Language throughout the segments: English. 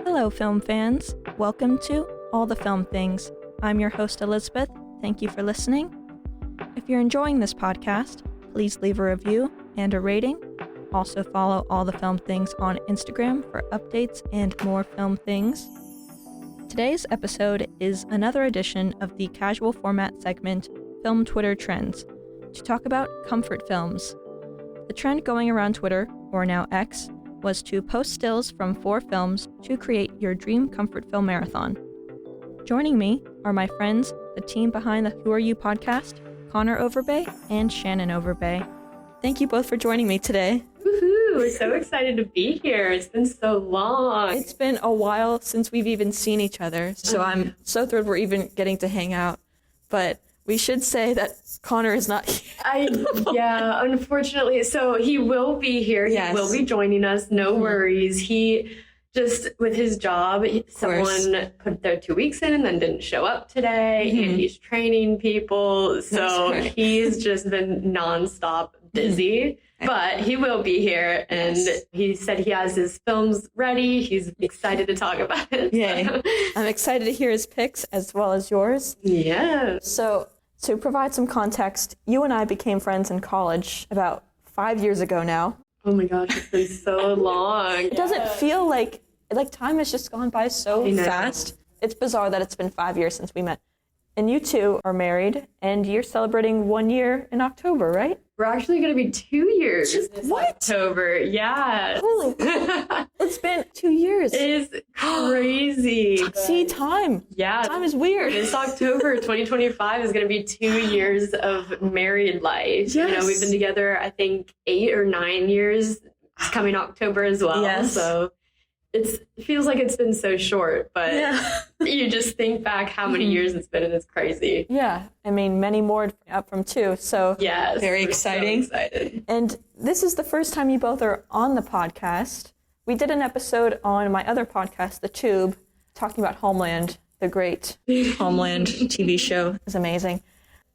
Hello, film fans. Welcome to All the Film Things. I'm your host, Elizabeth. Thank you for listening. If you're enjoying this podcast, please leave a review and a rating. Also follow All the Film Things on Instagram for updates and more film things. Today's episode is another edition of the casual format segment, Film Twitter Trends, to talk about comfort films. The trend going around Twitter, or now X, was to post stills from 4 films to create your dream comfort film marathon. Joining me are my friends, the team behind the Who Are You podcast, Connor Overbay and Shannon Overbay. Thank you both for joining me today. Woohoo! We're so excited to be here. It's been so long. It's been a while since we've even seen each other, so I'm so thrilled we're even getting to hang out. But we should say that Connor is not here. Yeah, unfortunately. So he will be here. Yes. He will be joining us. No worries. He just, with his job, someone put their 2 weeks in and then didn't show up today. And he's training people. So he's just been nonstop busy. But he will be here, and he said he has his films ready. He's excited to talk about it. Yay. I'm excited to hear his picks as well as yours. Yeah. So, to provide some context, you and I became friends in college about 5 years ago now. Oh my gosh, it's been so long. It doesn't feel like time has just gone by so fast. It's bizarre that it's been 5 years since we met. And you two are married, and you're celebrating 1 year in October, right? We're actually going to be 2 years this October. Yeah. Holy crap. It's been 2 years. It is crazy. See, time. Yeah. Time is weird. This October 2025 is going to be 2 years of married life. Yes. You know, we've been together, I think, 8 or 9 years. It's coming October as well. Yes. So it feels like it's been so short, but you just think back how many years it's been, and it's crazy. Yeah. I mean, many more up from 2. So yes, very exciting. So excited. And this is the first time you both are on the podcast. We did an episode on my other podcast, The Tube, talking about Homeland, the great Homeland TV show. It was amazing.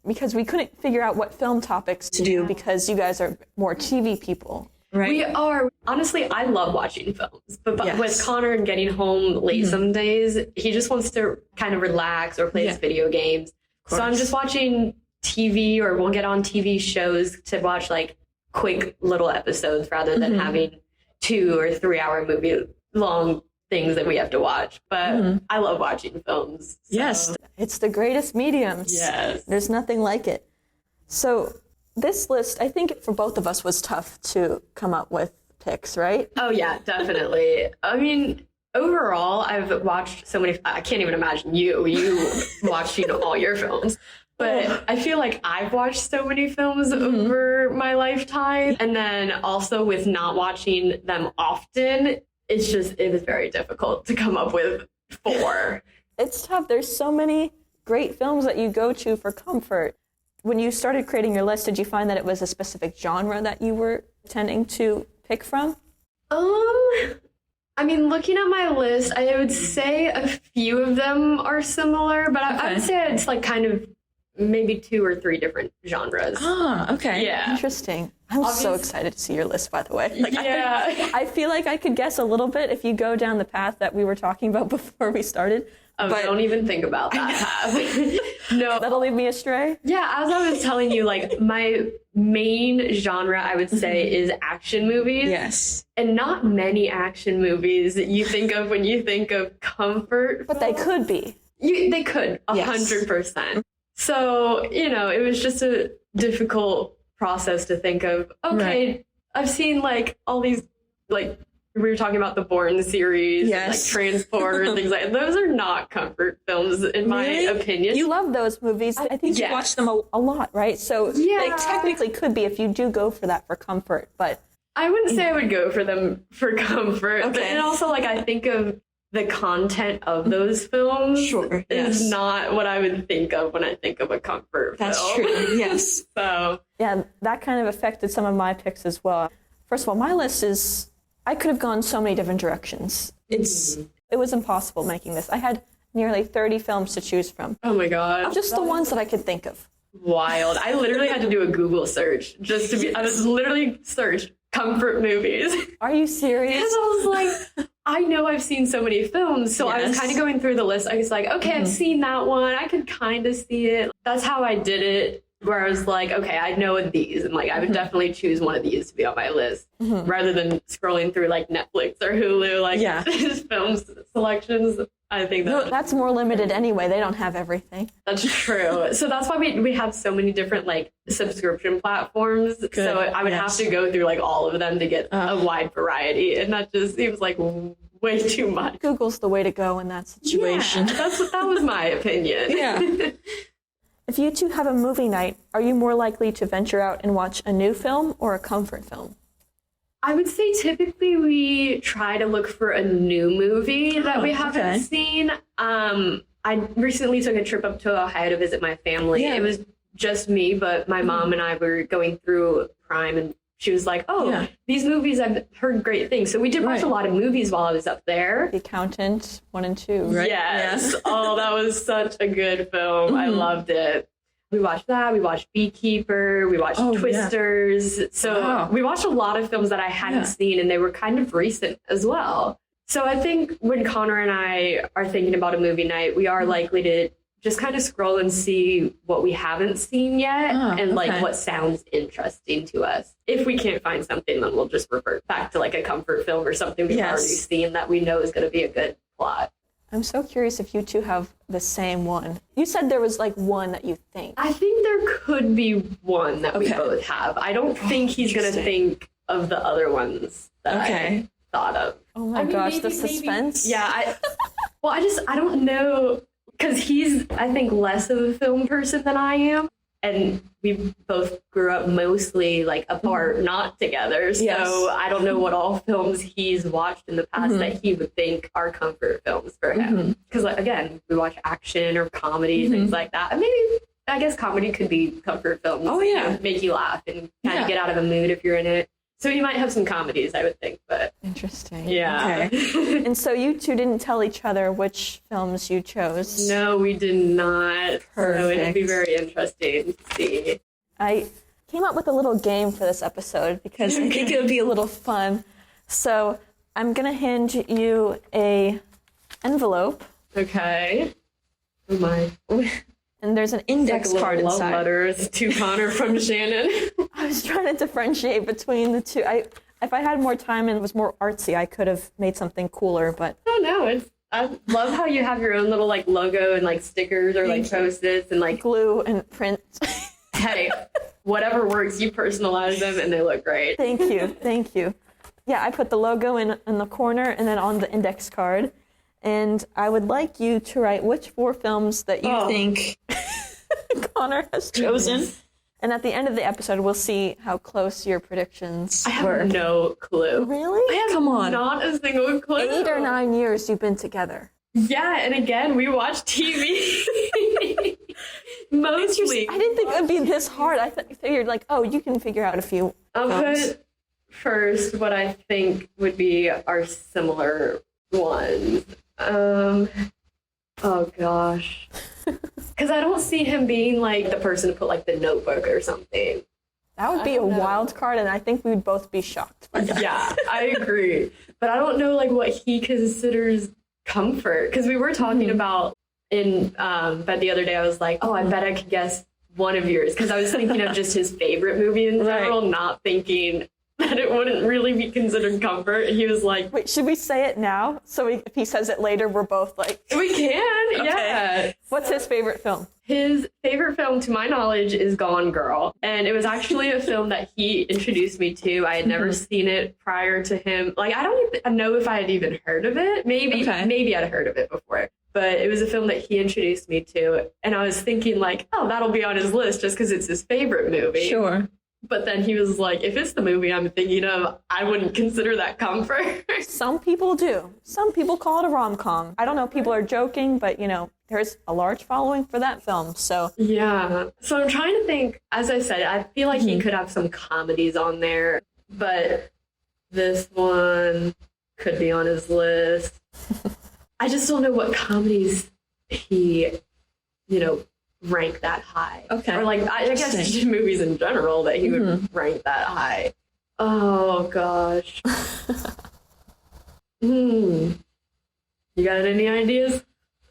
Because we couldn't figure out what film topics to do because you guys are more TV people. Right. We are. Honestly, I love watching films, but with Connor and getting home late some days, he just wants to kind of relax or play his video games. So I'm just watching TV, or we'll get on TV shows to watch like quick little episodes rather than having 2 or 3 hour movie long things that we have to watch. But I love watching films. So. Yes. It's the greatest medium. Yes. There's nothing like it. So this list, I think for both of us, was tough to come up with picks, right? Oh, yeah, definitely. I mean, overall, I've watched so many. I can't even imagine you watching all your films. But I feel like I've watched so many films over my lifetime. And then also with not watching them often, it was very difficult to come up with 4. It's tough. There's so many great films that you go to for comfort. When you started creating your list, did you find that it was a specific genre that you were tending to pick from? I mean, looking at my list, I would say a few of them are similar, but I would say it's like kind of maybe 2 or 3 different genres. Ah, okay. Yeah. Interesting. I'm so excited to see your list, by the way. I feel like I could guess a little bit if you go down the path that we were talking about before we started. Oh, but don't even think about that path. No. That'll lead me astray? Yeah, as I was telling you, like, my main genre, I would say, is action movies. Yes. And not many action movies that you think of when you think of comfort. But they could be. They could, 100%. So, you know, it was just a difficult process to think of, okay, I've seen, like, all these, like, we were talking about the Bourne series, like Transporter and things like that. Those are not comfort films, in my opinion. You love those movies. I think you watch them a lot, right? So they technically could be if you do go for that for comfort, but I wouldn't say I would go for them for comfort. Okay. And also, like, I think of the content of those films is not what I would think of when I think of a comfort film. That's true, yes. So yeah, that kind of affected some of my picks as well. First of all, my list is, I could have gone so many different directions. It was impossible making this. I had nearly 30 films to choose from. Oh my God. Just the ones that I could think of. Wild. I literally had to do a Google search I was literally searched comfort movies. Are you serious? Because I was like, I know I've seen so many films, so I was kind of going through the list. I was like, okay, I've seen that one. I could kind of see it. That's how I did it, where I was like, okay, I know these. And like, I would definitely choose one of these to be on my list rather than scrolling through like Netflix or Hulu, like film selections. I think that's more limited anyway. They don't have everything. That's true. So that's why we have so many different like subscription platforms. Good. So I would have to go through like all of them to get a wide variety. And that just seems like way too much. Google's the way to go in that situation. Yeah, that was my opinion. Yeah. If you two have a movie night, are you more likely to venture out and watch a new film or a comfort film? I would say typically we try to look for a new movie that we haven't seen. I recently took a trip up to Ohio to visit my family. Yeah. It was just me, but my mom and I were going through Prime, and she was like, these movies, I've heard great things. So we did watch a lot of movies while I was up there. The Accountant 1 and 2, right? Yes. Oh, that was such a good film. I loved it. We watched that. We watched Beekeeper. We watched Twisters. Yeah. So we watched a lot of films that I hadn't seen, and they were kind of recent as well. So I think when Connor and I are thinking about a movie night, we are likely to just kind of scroll and see what we haven't seen yet and like what sounds interesting to us. If we can't find something, then we'll just revert back to like a comfort film or something we've already seen that we know is going to be a good plot. I'm so curious if you two have the same one. You said there was like one that you think. I think there could be one that we both have. I don't think he's going to think of the other ones that I thought of. Oh my gosh, the suspense. Yeah. I don't know, because he's, I think, less of a film person than I am. And we both grew up mostly like apart, not together. So I don't know what all films he's watched in the past that he would think are comfort films for him. Because like, again, we watch action or comedy, things like that. And maybe, I guess comedy could be comfort films. Oh yeah. Make you laugh and kind of get out of a mood if you're in it. So you might have some comedies, I would think, but... Interesting. Yeah. Okay. And so you two didn't tell each other which films you chose? No, we did not. Perfect. So it'd be very interesting to see. I came up with a little game for this episode because I think it would be a little fun. So I'm going to hand you a envelope. Okay. Oh my. And there's an index card inside. Love letters to Connor from Shannon. I was trying to differentiate between the two. If I had more time and it was more artsy, I could have made something cooler, but... Oh, no. I love how you have your own little, like, logo and, like, stickers or, like, Post-its and, like... glue and print. Hey, whatever works, you personalize them and they look great. Thank you. Yeah, I put the logo in the corner and then on the index card. And I would like you to write which 4 films that you think Connor has chosen. And at the end of the episode, we'll see how close your predictions were. I have no clue. Really? Come on. Not a single clue. 8 or 9 years you've been together. Yeah, and again, we watch TV. Mostly. I didn't think it would be this hard. I figured, like, you can figure out a few I'll put first what I think would be our similar ones. Oh gosh. Because I don't see him being like the person to put like The Notebook or something. That would be a wild card, and I think we'd both be shocked. Yeah, I agree. But I don't know like what he considers comfort. Because we were talking about in bed the other day, I was like, I bet I could guess one of yours. Because I was thinking of just his favorite movie in general, not thinking that it wouldn't really be considered comfort. And he was like... Wait, should we say it now? So if he says it later, we're both like... We can, yeah. What's his favorite film? His favorite film, to my knowledge, is Gone Girl. And it was actually a film that he introduced me to. I had never seen it prior to him. Like, I don't even know if I had even heard of it. Maybe I'd heard of it before. But it was a film that he introduced me to. And I was thinking, like, that'll be on his list just because it's his favorite movie. Sure. But then he was like, if it's the movie I'm thinking of, I wouldn't consider that comfort. Some people do. Some people call it a rom-com. I don't know if people are joking, but, there's a large following for that film, so. Yeah. So I'm trying to think, as I said, I feel like he could have some comedies on there, but this one could be on his list. I just don't know what comedies he, rank that high. Okay. Or I guess just movies in general that he would rank that high. Oh gosh. You got any ideas?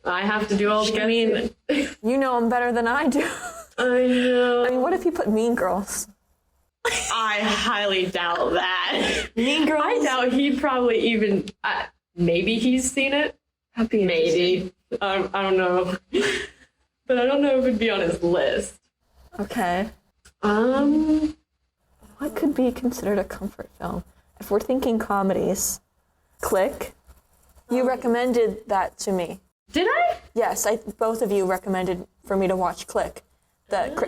I have to do all the guessing. You know him better than I do. I know. I mean, what if he put Mean Girls? I highly doubt that. Mean Girls? I doubt he'd probably even... maybe he's seen it. Maybe. I don't know. But I don't know if it'd be on his list. Okay. What could be considered a comfort film? If we're thinking comedies, Click. You recommended that to me. Did I? Yes, both of you recommended for me to watch Click.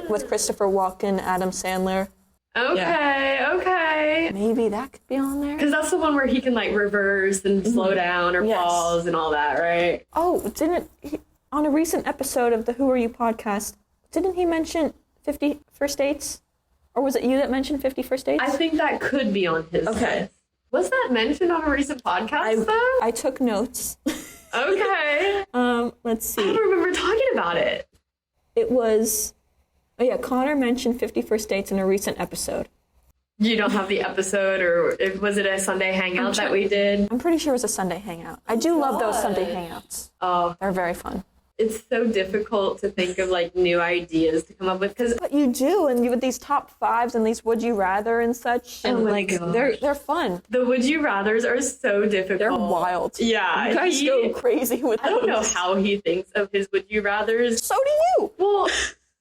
With Christopher Walken, Adam Sandler. Okay. Maybe that could be on there. Because that's the one where he can like reverse and slow down or pause and all that, right? Oh, on a recent episode of the Who Are You podcast, didn't he mention 50 First Dates? Or was it you that mentioned 50 First Dates? I think that could be on his list. Was that mentioned on a recent podcast, though? I took notes. Okay. Let's see. I don't remember talking about it. It was... Oh, yeah, Connor mentioned 50 First Dates in a recent episode. You don't have the episode, or was it a Sunday hangout that we did? I'm pretty sure it was a Sunday hangout. I do love those Sunday hangouts. Oh. They're very fun. It's so difficult to think of, like, new ideas to come up with. But you do, and you with these top fives and these Would You Rather and such. And, they're fun. The Would You Rathers are so difficult. They're wild. Yeah. You guys go crazy with those. I don't know how he thinks of his Would You Rathers. So do you. Well...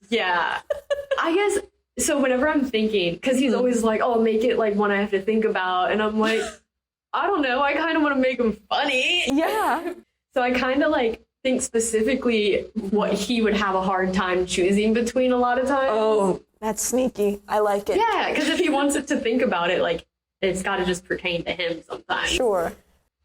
Yeah, I guess, so whenever I'm thinking, because he's always like, oh, make it like one I have to think about, and I'm like, I don't know, I kind of want to make him funny. Yeah. So I kind of like think specifically what he would have a hard time choosing between a lot of times. Oh, that's sneaky. I like it. Yeah, because if he wants it to think about it, like, it's got to just pertain to him sometimes. Sure.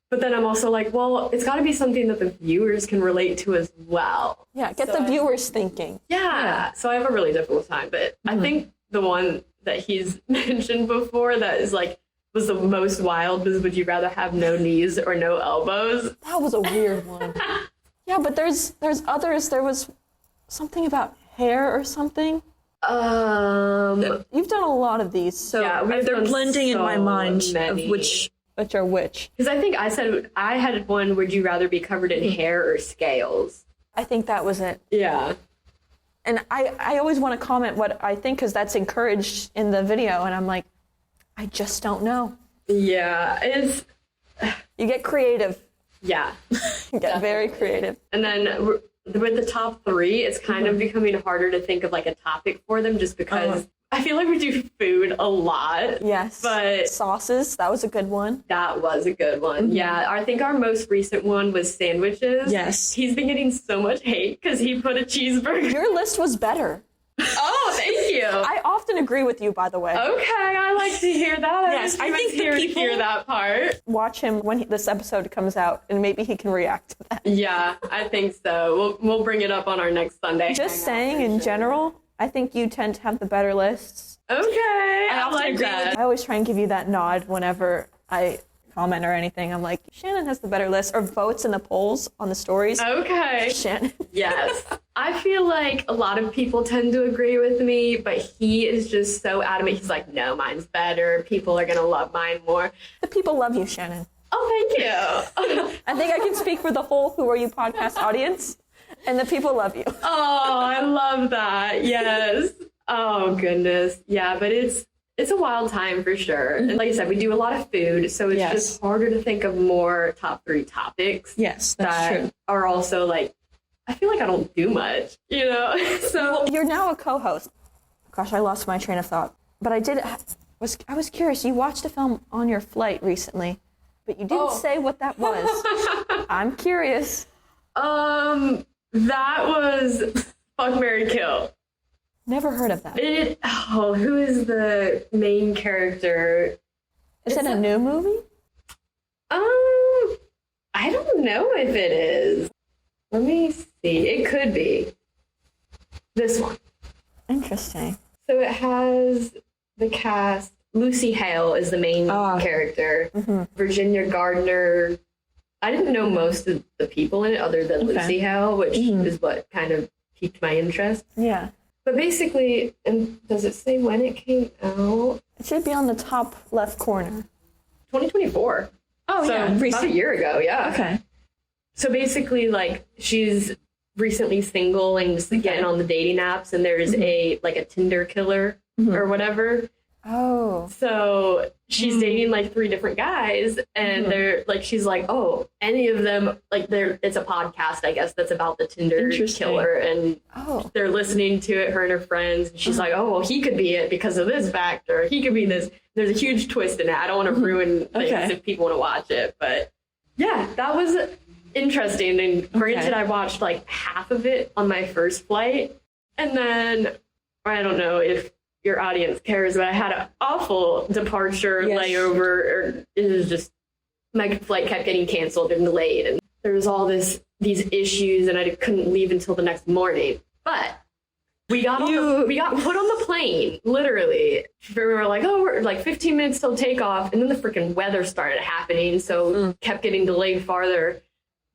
But then I'm also like, well, it's got to be something that the viewers can relate to as well. Yeah, get the viewers thinking. Yeah. So I have a really difficult time. But I think the one that he's mentioned before that is like, was the most wild was Would You Rather Have No Knees or No Elbows? That was a weird one. Yeah, but there's others. There was something about hair or something. You've done a lot of these. So yeah, they're blending in my mind many. of which are which. Because I think I had one, would you rather be covered in hair or scales? I think that was it. Yeah. And I always want to comment what I think because that's encouraged in the video. And I'm like, I just don't know. Yeah. You get creative. Yeah. You get very creative. And then with the top three, it's kind of becoming harder to think of like a topic for them just because I feel like we do food a lot. Yes. But sauces, that was a good one. That was a good one. Yeah. I think our most recent one was sandwiches. Yes. He's been getting so much hate because he put a cheeseburger. Your list was better. Oh, thank you. I often agree with you, by the way. Okay, I like to hear that. Yes, I think the people hear that part. Watch him when this episode comes out, and maybe he can react to that. Yeah, I think so. We'll bring it up on our next Sunday. Just saying, in general, I think you tend to have the better lists. Okay, I like that. I always try and give you that nod whenever I comment or anything. I'm like, Shannon has the better list, or votes in the polls on the stories. Okay. Shannon. Yes. I feel like a lot of people tend to agree with me, but he is just so adamant. He's like, no, mine's better. People are going to love mine more. The people love you, Shannon. Oh, thank you. I think I can speak for the whole Who Are You podcast audience, and the people love you. Oh, I love that. Yes. Oh, goodness. Yeah, but it's a wild time for sure. And like I said, we do a lot of food, so it's just harder to think of more top three topics. Yes, that's true. Are also like, I feel like I don't do much, you know? So you're now a co-host. Gosh, I lost my train of thought. But I was curious. You watched a film on your flight recently, but you didn't say what that was. I'm curious. That was Fuck, Marry, Kill. Never heard of that. Who is the main character? Is it a new movie? I don't know if it is. Let me see. It could be. This one. Interesting. So it has the cast. Lucy Hale is the main character. Mm-hmm. Virginia Gardner. I didn't know most of the people in it other than Lucy Hale, which is what kind of piqued my interest. Yeah. But basically, and does it say when it came out? It should be on the top left corner. 2024. Oh, so yeah. About a year ago, yeah. Okay. So basically, like, she's recently single and just getting on the dating apps, and there's a Tinder killer or whatever. Oh. So she's dating like 3 different guys, and they're like, she's like, oh, any of them, like, it's a podcast, I guess, that's about the Tinder killer, and they're listening to it, her and her friends, and she's like, oh, well, he could be it because of this factor, he could be this. There's a huge twist in it. I don't want to ruin things if people want to watch it, but yeah, that was interesting. And granted, I watched like half of it on my first flight, and then I don't know if your audience cares, but I had an awful departure layover, or it was just, my flight kept getting canceled and delayed, and there was all these issues, and I couldn't leave until the next morning. But we got put on the plane, literally. We were like, oh, we're like 15 minutes till takeoff, and then the freaking weather started happening, so kept getting delayed farther.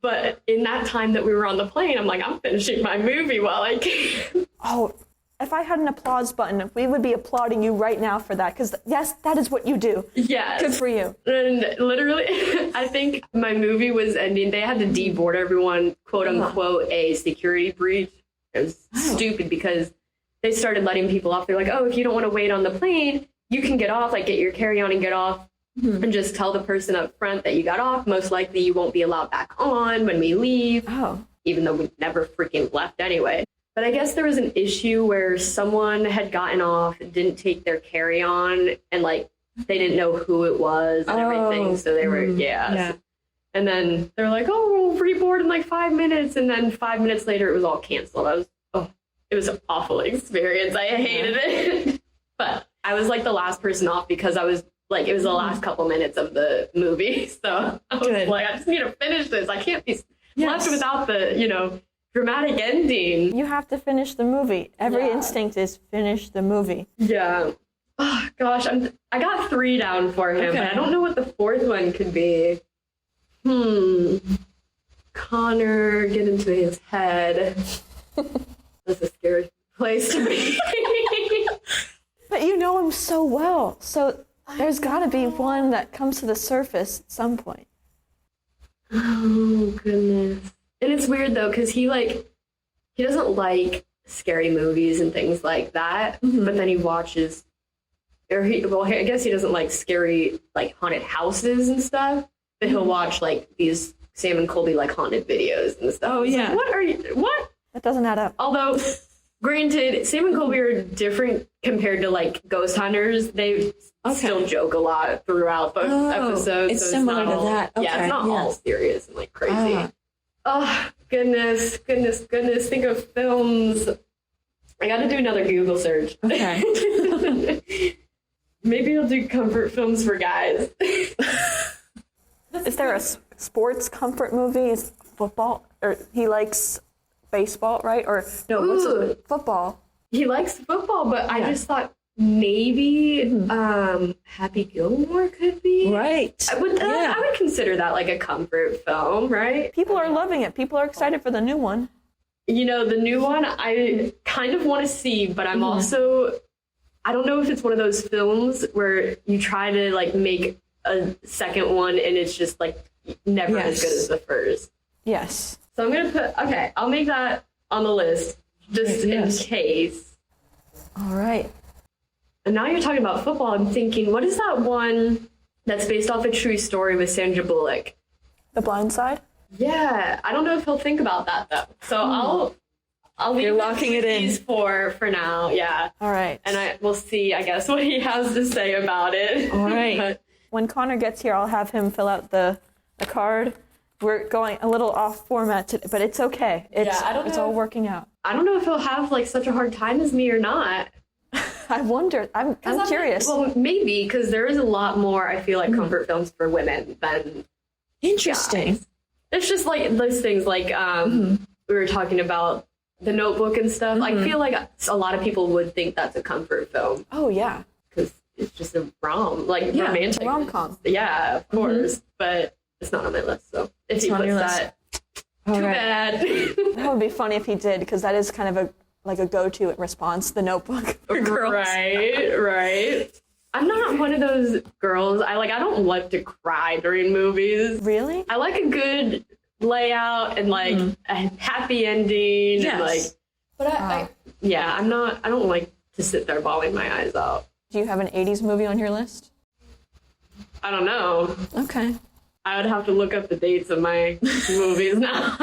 But in that time that we were on the plane, I'm like, I'm finishing my movie while I can. Oh, if I had an applause button, we would be applauding you right now for that, because yes, that is what you do. Yes. Good for you. And literally, I think my movie was ending. They had to deboard everyone, quote unquote, a security breach. It was stupid because they started letting people off. They're like, oh, if you don't want to wait on the plane, you can get off, like get your carry-on and get off. And just tell the person up front that you got off. Most likely you won't be allowed back on when we leave. Oh. Even though we never freaking left anyway. But I guess there was an issue where someone had gotten off, didn't take their carry-on, and like they didn't know who it was and everything. So they were, And then they're like, oh, we'll reboard in like 5 minutes. And then 5 minutes later, it was all canceled. It was an awful experience. I hated it. But I was like the last person off because I was like, it was the last couple minutes of the movie. So I was like, I just need to finish this. I can't be left without the, dramatic ending. You have to finish the movie. Every instinct is finish the movie. Yeah. Oh, gosh. I got 3 down for him, but I don't know what the 4th one could be. Connor, get into his head. That's a scary place to be. But you know him so well. So there's got to be one that comes to the surface at some point. Oh, goodness. And it's weird, though, because he doesn't like scary movies and things like that, but then he watches, I guess he doesn't like scary, like, haunted houses and stuff, but he'll watch, like, these Sam and Colby, like, haunted videos and stuff. Oh, yeah. Like, what? That doesn't add up. Although, granted, Sam and Colby are different compared to, like, ghost hunters. They still joke a lot throughout the episodes. It's similar to that. Okay. Yeah, it's not all serious and, like, crazy. Oh, goodness. Think of films. I got to do another Google search. Okay. Maybe I'll do comfort films for guys. Is there a sports comfort movie? Is football? Or he likes baseball, right? Or no, football. He likes football, but I just thought maybe Happy Gilmore could be. Right. I would consider that like a comfort film, right? People are loving it. People are excited for the new one. The new one I kind of want to see, but I'm also, I don't know if it's one of those films where you try to like make a second one and it's just like never as good as the first. Yes. So I'm going to I'll make that on the list just in case. All right. And now you're talking about football. I'm thinking, what is that one that's based off a true story with Sandra Bullock? The Blind Side? Yeah. I don't know if he'll think about that, though. So I'll leave locking it in for now. Yeah. All right. And we'll see, I guess, what he has to say about it. All right. When Connor gets here, I'll have him fill out the card. We're going a little off format today, but it's okay. It's all working out. I don't know if he'll have like such a hard time as me or not. I wonder. I'm curious. Well, maybe, because there is a lot more, I feel like, comfort films for women than Interesting. guys. It's just like those things like we were talking about The Notebook and stuff. I feel like a lot of people would think that's a comfort film. Oh, yeah. Because it's just a romantic. Rom-com. Yeah, of course. But it's not on my list, so if he puts that, too bad. That would be funny if he did, because that is kind of a go-to response, The Notebook for girls. Right. I'm not one of those girls. I don't like to cry during movies. Really? I like a good layout and like a happy ending. Yes. And like, but I don't like to sit there bawling my eyes out. Do you have an 80s movie on your list? I don't know. Okay. I would have to look up the dates of my movies now.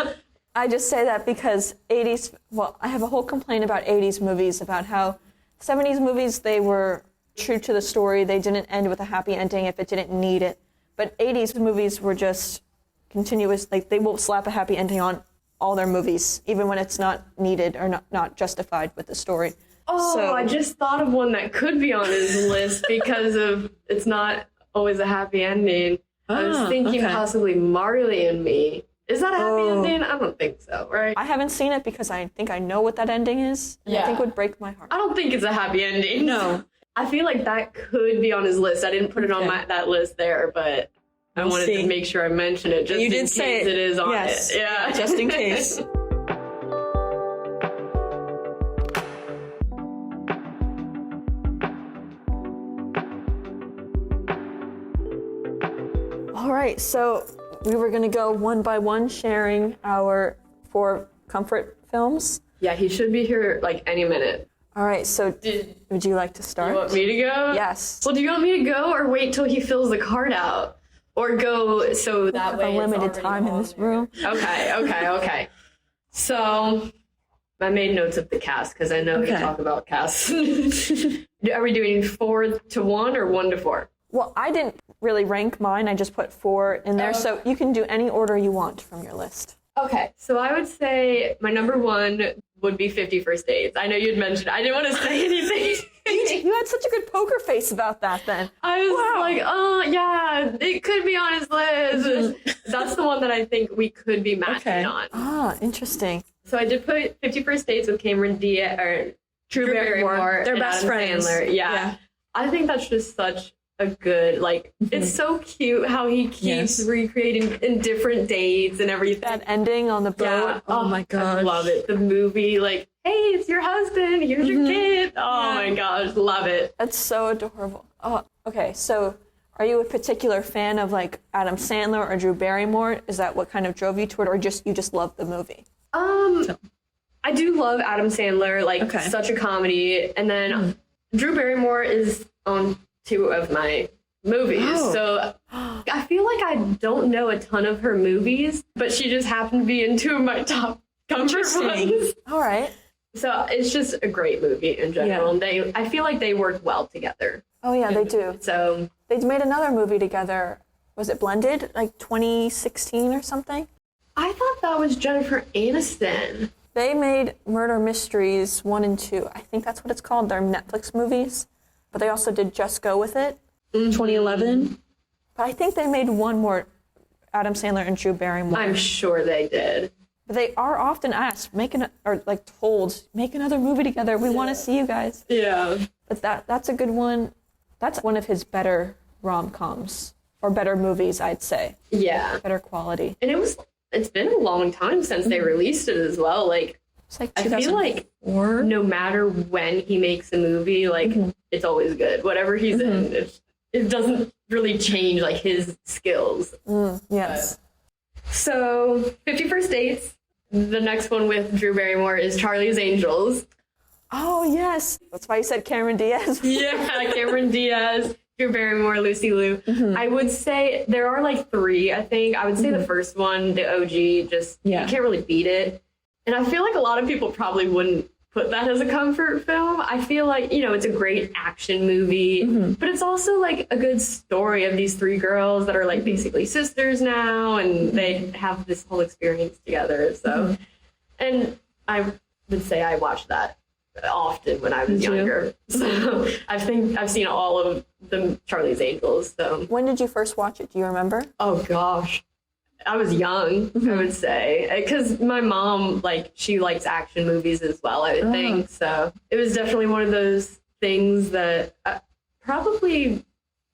I just say that because 80s, well, I have a whole complaint about 80s movies, about how 70s movies, they were true to the story. They didn't end with a happy ending if it didn't need it. But 80s movies were just continuous. Like, they will slap a happy ending on all their movies, even when it's not needed or not justified with the story. Oh, so, I just thought of one that could be on his list because of it's not always a happy ending. I was thinking possibly Marley and Me. Is that a happy ending? I don't think so, right? I haven't seen it because I think I know what that ending is, and I think it would break my heart. I don't think it's a happy ending. No. I feel like that could be on his list. I didn't put it on that list there, but I wanted to make sure I mentioned it just in case it is on it. Yeah, just in case. All right, so we were going to go one by one sharing our 4 comfort films. Yeah, he should be here like any minute. All right, so would you like to start? You want me to go? Yes. Well, do you want me to go or wait till he fills the card out? Or go so that way a limited time in this room. Okay. So I made notes of the cast because I know we talk about casts. Are we doing 4 to 1 or 1 to 4? Well, I didn't really rank mine. I just put 4 in there, so you can do any order you want from your list. Okay, so I would say my number 1 would be 50 First Dates. I know you'd mentioned I didn't want to say anything. You had such a good poker face about that then. I was like, oh, yeah, it could be on his list. That's the one that I think we could be matching on. Ah, interesting. So I did put 50 First Dates with Cameron Diaz, or Drew Barrymore. They're and best Adam friends. Sandler. Yeah. I think that's just such a good, it's so cute how he keeps recreating in different dates and everything. That ending on the boat. Yeah. Oh my gosh. I love it. The movie, hey, it's your husband. Here's your kid. Oh my gosh. Love it. That's so adorable. Oh, okay. So are you a particular fan of Adam Sandler or Drew Barrymore? Is that what kind of drove you to it, or you just love the movie? I do love Adam Sandler, such a comedy. And then Drew Barrymore is on 2 of my movies. Oh. So I feel like I don't know a ton of her movies, but she just happened to be in 2 of my top comfort ones. All right. So it's just a great movie in general. And I feel like they work well together. Oh, yeah, they do. So they made another movie together. Was it Blended? 2016 or something? I thought that was Jennifer Aniston. They made Murder Mysteries 1 and 2. I think that's what it's called. They're Netflix movies. But they also did Just Go With It. 2011. But I think they made one more, Adam Sandler and Drew Barrymore. I'm sure they did. But they are often asked, told, make another movie together. We want to see you guys. Yeah. But that's a good one. That's one of his better rom-coms. Or better movies, I'd say. Yeah. Better quality. And it's been a long time since they released it as well. It's I feel like no matter when he makes a movie, it's always good. Whatever he's in, it doesn't really change his skills. Yes. So 50 First Dates. The next one with Drew Barrymore is Charlie's Angels. Oh, yes. That's why you said Cameron Diaz. Yeah, Cameron Diaz, Drew Barrymore, Lucy Liu. I would say there are 3, I think. I would say the first one, the OG, you can't really beat it. And I feel like a lot of people probably wouldn't put that as a comfort film. I feel like, it's a great action movie, but it's also a good story of these 3 girls that are basically sisters now, and they have this whole experience together. So, and I would say I watched that often when I was younger. So I think I've seen all of the Charlie's Angels. So when did you first watch it? Do you remember? Oh gosh. I was young, I would say, because my mom, she likes action movies as well, I would think. So it was definitely one of those things that probably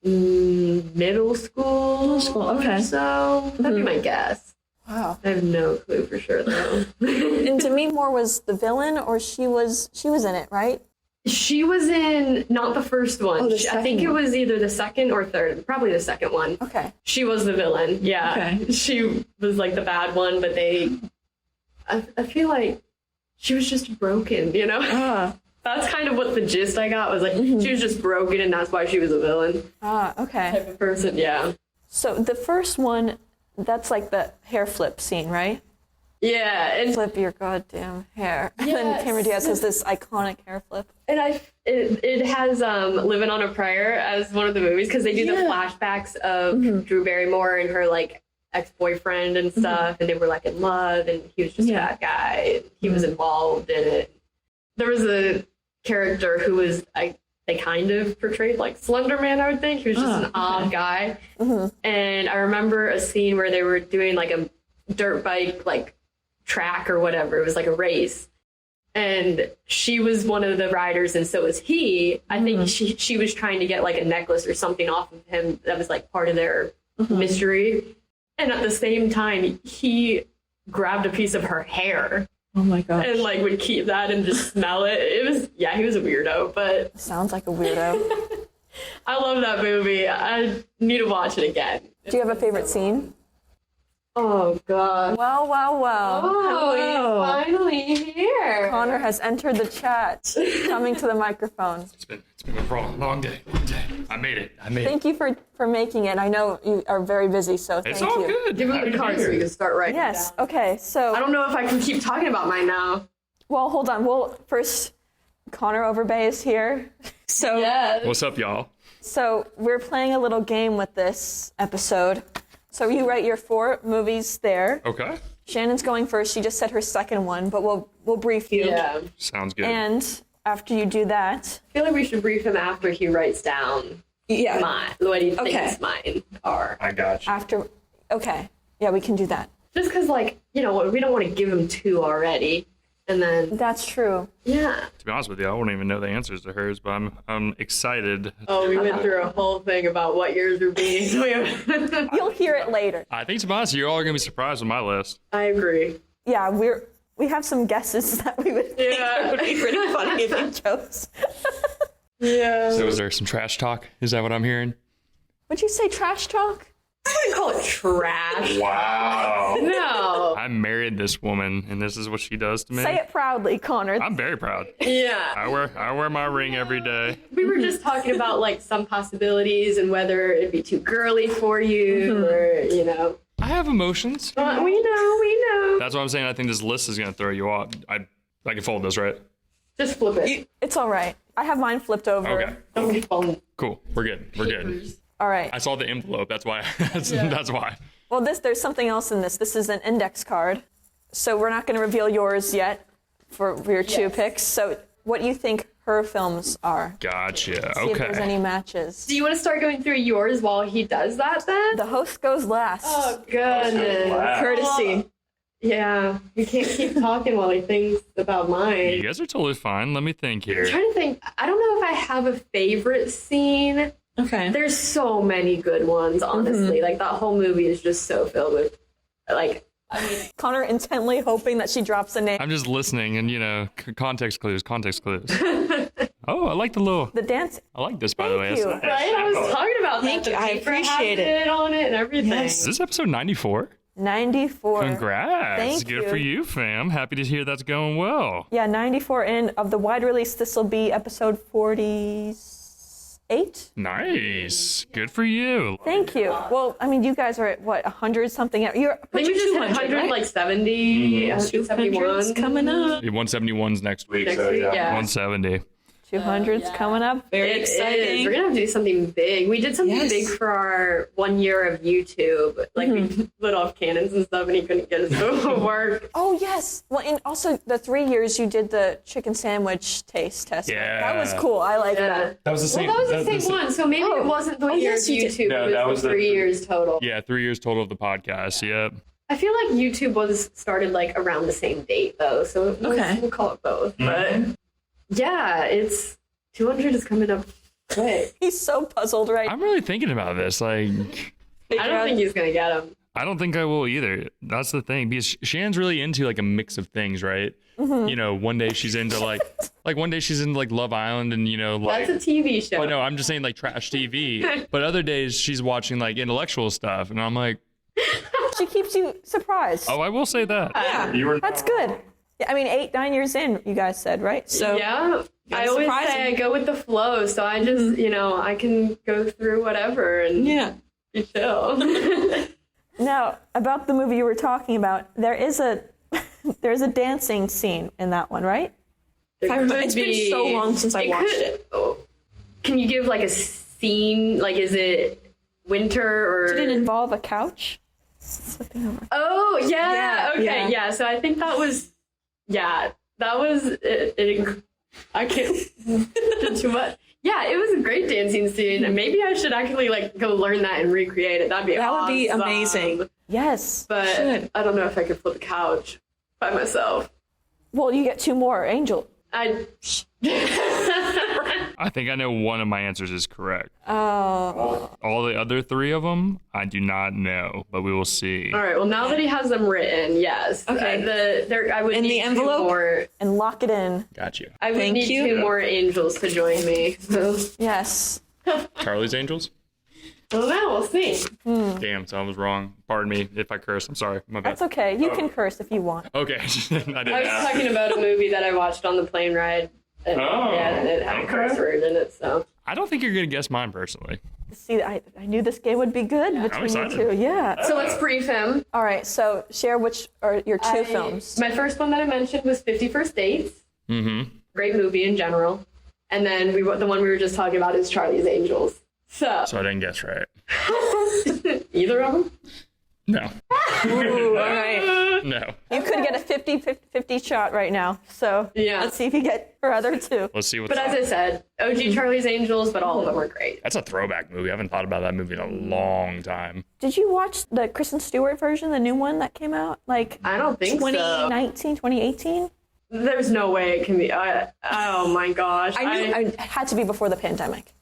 middle school. Okay. So that'd be my guess. Wow. I have no clue for sure, though. And Demi Moore was the villain, or she was in it, right? She was in not the first one. Oh, I think it was either the second or third. Probably the second one. Okay. She was the villain. Yeah. Okay. She was like the bad one, but I feel like she was just broken, you know? That's kind of what the gist I got was like, she was just broken and that's why she was a villain. Okay. Type of person, yeah. So the first one, that's like the hair flip scene, right? Yeah. And Flip your goddamn hair. And then Yes. Cameron Diaz has this iconic hair flip. And it has Living on a Prayer as one of the movies because they do the flashbacks of Drew Barrymore and her like ex-boyfriend and stuff, and they were like in love, and he was just a bad guy. And he was involved in it. There was a character who was they kind of portrayed like Slender Man, I would think. He was just an odd guy. And I remember a scene where they were doing like a dirt bike like track or whatever. It was like a race. And she was one of the riders, and so was he. I think she was trying to get like a necklace or something off of him that was like part of their mystery. And at the same time, he grabbed a piece of her hair. Oh my gosh. And like would keep that and just smell it. It was, he was a weirdo, but Sounds like a weirdo. I love that movie. I need to watch it again. Do you have a favorite scene? Oh, God. Well. Oh, he's finally here. Connor has entered the chat, coming to the microphone. It's been a long day. I made it. Thank you for making it. I know you are very busy, so thank It's you. all good. Give him the card so we can start writing Yes. down. Okay. So. I don't know if I can keep talking about mine now. Well, hold on. Well, first, Connor Overbay is here. So. Yes. What's up, y'all? So we're playing a little game with this episode. So you write your 4 movies there. Okay. Shannon's going first. She just said her second one, but we'll brief you. Yeah. Sounds good. And after you do that, I feel like we should brief him after he writes down mine, what he thinks mine are. I got you. Yeah, we can do that. Just because, like, we don't want to give him 2 already. And then, That's true. yeah. To be honest with you, I wouldn't even know the answers to hers, but I'm excited. Oh, we went through a whole thing about what yours would be. You'll hear it later. I think, to be honest, you all are going to be surprised with my list. I agree. Yeah, we have some guesses that we would think would be pretty funny if you chose. Yeah. So is there some trash talk? Is that what I'm hearing? Would you say trash talk? I wouldn't call it trash. Wow. No. I married this woman, and this is what she does to me. Say it proudly, Connor. I'm very proud. Yeah. I wear my ring every day. We were just talking about, like, some possibilities and whether it'd be too girly for you or, I have emotions. We know. That's what I'm saying. I think this list is going to throw you off. I can fold this, right? Just flip it. It's all right. I have mine flipped over. Okay. Don't be phone. Cool. We're good. All right. I saw the envelope. That's why. That's why. Well, there's something else in this. This is an index card. So we're not going to reveal yours yet for your 2 picks. So what do you think her films are? Gotcha. See if there's Okay. any matches. Do you want to start going through yours while he does that then? The host goes last. Oh, goodness. Courtesy. Yeah. You can't keep talking while he thinks about mine. You guys are totally fine. Let me think here. I'm trying to think. I don't know if I have a favorite scene. Okay. There's so many good ones, honestly. Like, that whole movie is just so filled with, like, Connor intently hoping that she drops a name. I'm just listening and, context clues. Oh, I like the dance. I like this, by the way. Thank you. right? I was talking about Thank that. you. I appreciate it. On it and everything. Yes. Is this episode 94? 94. Congrats. Thank Good you. for you, fam. Happy to hear that's going well. Yeah, 94. And of the wide release, this will be episode 48. Nice. Good for you. Thank you. Well, I mean, you guys are at what, 100 something? You're I think we just hit 100, right? like 70, 71. coming up. 171's next week. Next week, yeah. 170. 200's coming up. Very It exciting. is. We're gonna have to do something big. We did something big for our 1 year of YouTube. Like we lit off cannons and stuff, and he couldn't get us to work. Oh, yes. Well, and also the 3 years you did the chicken sandwich taste test. Yeah. That was cool. I like that. That was the same. Well, that was the same one, so maybe it wasn't the year yes, of you did. YouTube. No, it that was was the 3 years total. Yeah, 3 years total of the podcast. Yep. I feel like YouTube was started like around the same date though, so we'll call it both. But yeah, it's 200 is coming up quick. He's so puzzled right I'm really thinking about this. Like, I don't think he's gonna get him. I don't think I will either. That's the thing, because Shannon's really into like a mix of things, right? Mm-hmm. You know, one day she's into like one day she's into like Love Island, and you know, like That's a TV show. Oh no, I'm just saying like trash TV. But other days she's watching like intellectual stuff, and I'm like, She keeps you surprised. oh, I will say that. Yeah, that's good. Yeah, I mean, 8-9 years in, you guys said, right? So Yeah. I always surprise say I him. go with the flow, so I just, you know, I can go through whatever and be chill. Now, about the movie you were talking about, there's a dancing scene in that one, right? It's been so long since I watched it. Can you give like a scene? Like, is it winter or? Did it involve a couch? Slipping over. Oh yeah. Yeah, Okay. yeah. Yeah. So I think that was. Yeah, that was. I can't do too much. Yeah, it was a great dancing scene, and maybe I should actually like go learn that and recreate it. That'd be That awesome. would be amazing. Yes. But I don't know if I could flip a couch by myself. Well, you get 2 more angels. I think I know one of my answers is correct. Oh. All the other 3 of them, I do not know, but we will see. All right. Well, now that he has them written, yes. Okay. I would In need the 2 envelope? more. And lock it in. Got you. I would Thank need you. 2 more angels to join me. So Yes. Charlie's Angels? well, now we'll see. Damn, so I was wrong. Pardon me if I curse. I'm sorry. My bad. That's okay. You can curse if you want. Okay. I didn't I was ask. talking about a movie that I watched on the plane ride. And, yeah, it had a curse word in it. So I don't think you're going to guess mine personally. See, I knew this game would be good between you excited. 2. Yeah. so let's brief him. All right. So share which are your 2 films. My first one that I mentioned was 50 First Dates. Mm-hmm. Great movie in general. And then the one we were just talking about is Charlie's Angels. So So I didn't guess right. either of them. No. Ooh, all right. No. You could get a 50-50 shot right now. So Yeah. let's see if you get her other 2. Let's see what's But as I said, OG Charlie's Angels, but all of them were great. That's a throwback movie. I haven't thought about that movie in a long time. Did you watch the Kristen Stewart version, the new one that came out? Like I don't think so. 2019, 2018? There's no way it can be. Oh my gosh. I had to be before the pandemic.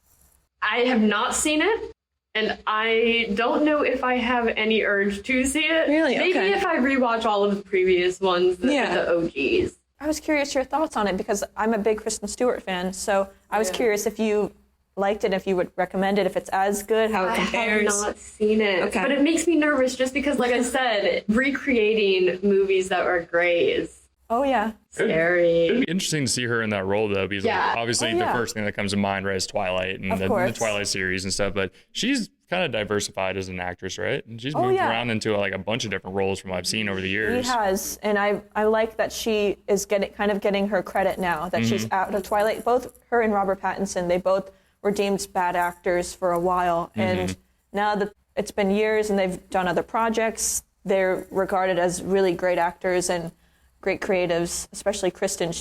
I have not seen it, and I don't know if I have any urge to see it. Really? Maybe Okay. if I rewatch all of the previous ones, the OGs. I was curious your thoughts on it because I'm a big Kristen Stewart fan. So I was curious if you liked it, if you would recommend it, if it's as good, how it I have compares. not seen it, Okay. but it makes me nervous just because, like I said, recreating movies that are great is Oh, yeah. scary. It'd be interesting to see her in that role, though, because Yeah. like, obviously Oh, yeah. the first thing that comes to mind, right, is Twilight and Of the course. Twilight series and stuff. But she's kind of diversified as an actress, right? And she's moved yeah. around into like a bunch of different roles from what I've seen over the She years. has, and I like that she is getting her credit now that she's out of Twilight. Both her and Robert Pattinson, they both were deemed bad actors for a while, and now that it's been years and they've done other projects, they're regarded as really great actors and great creatives. Especially Kristen,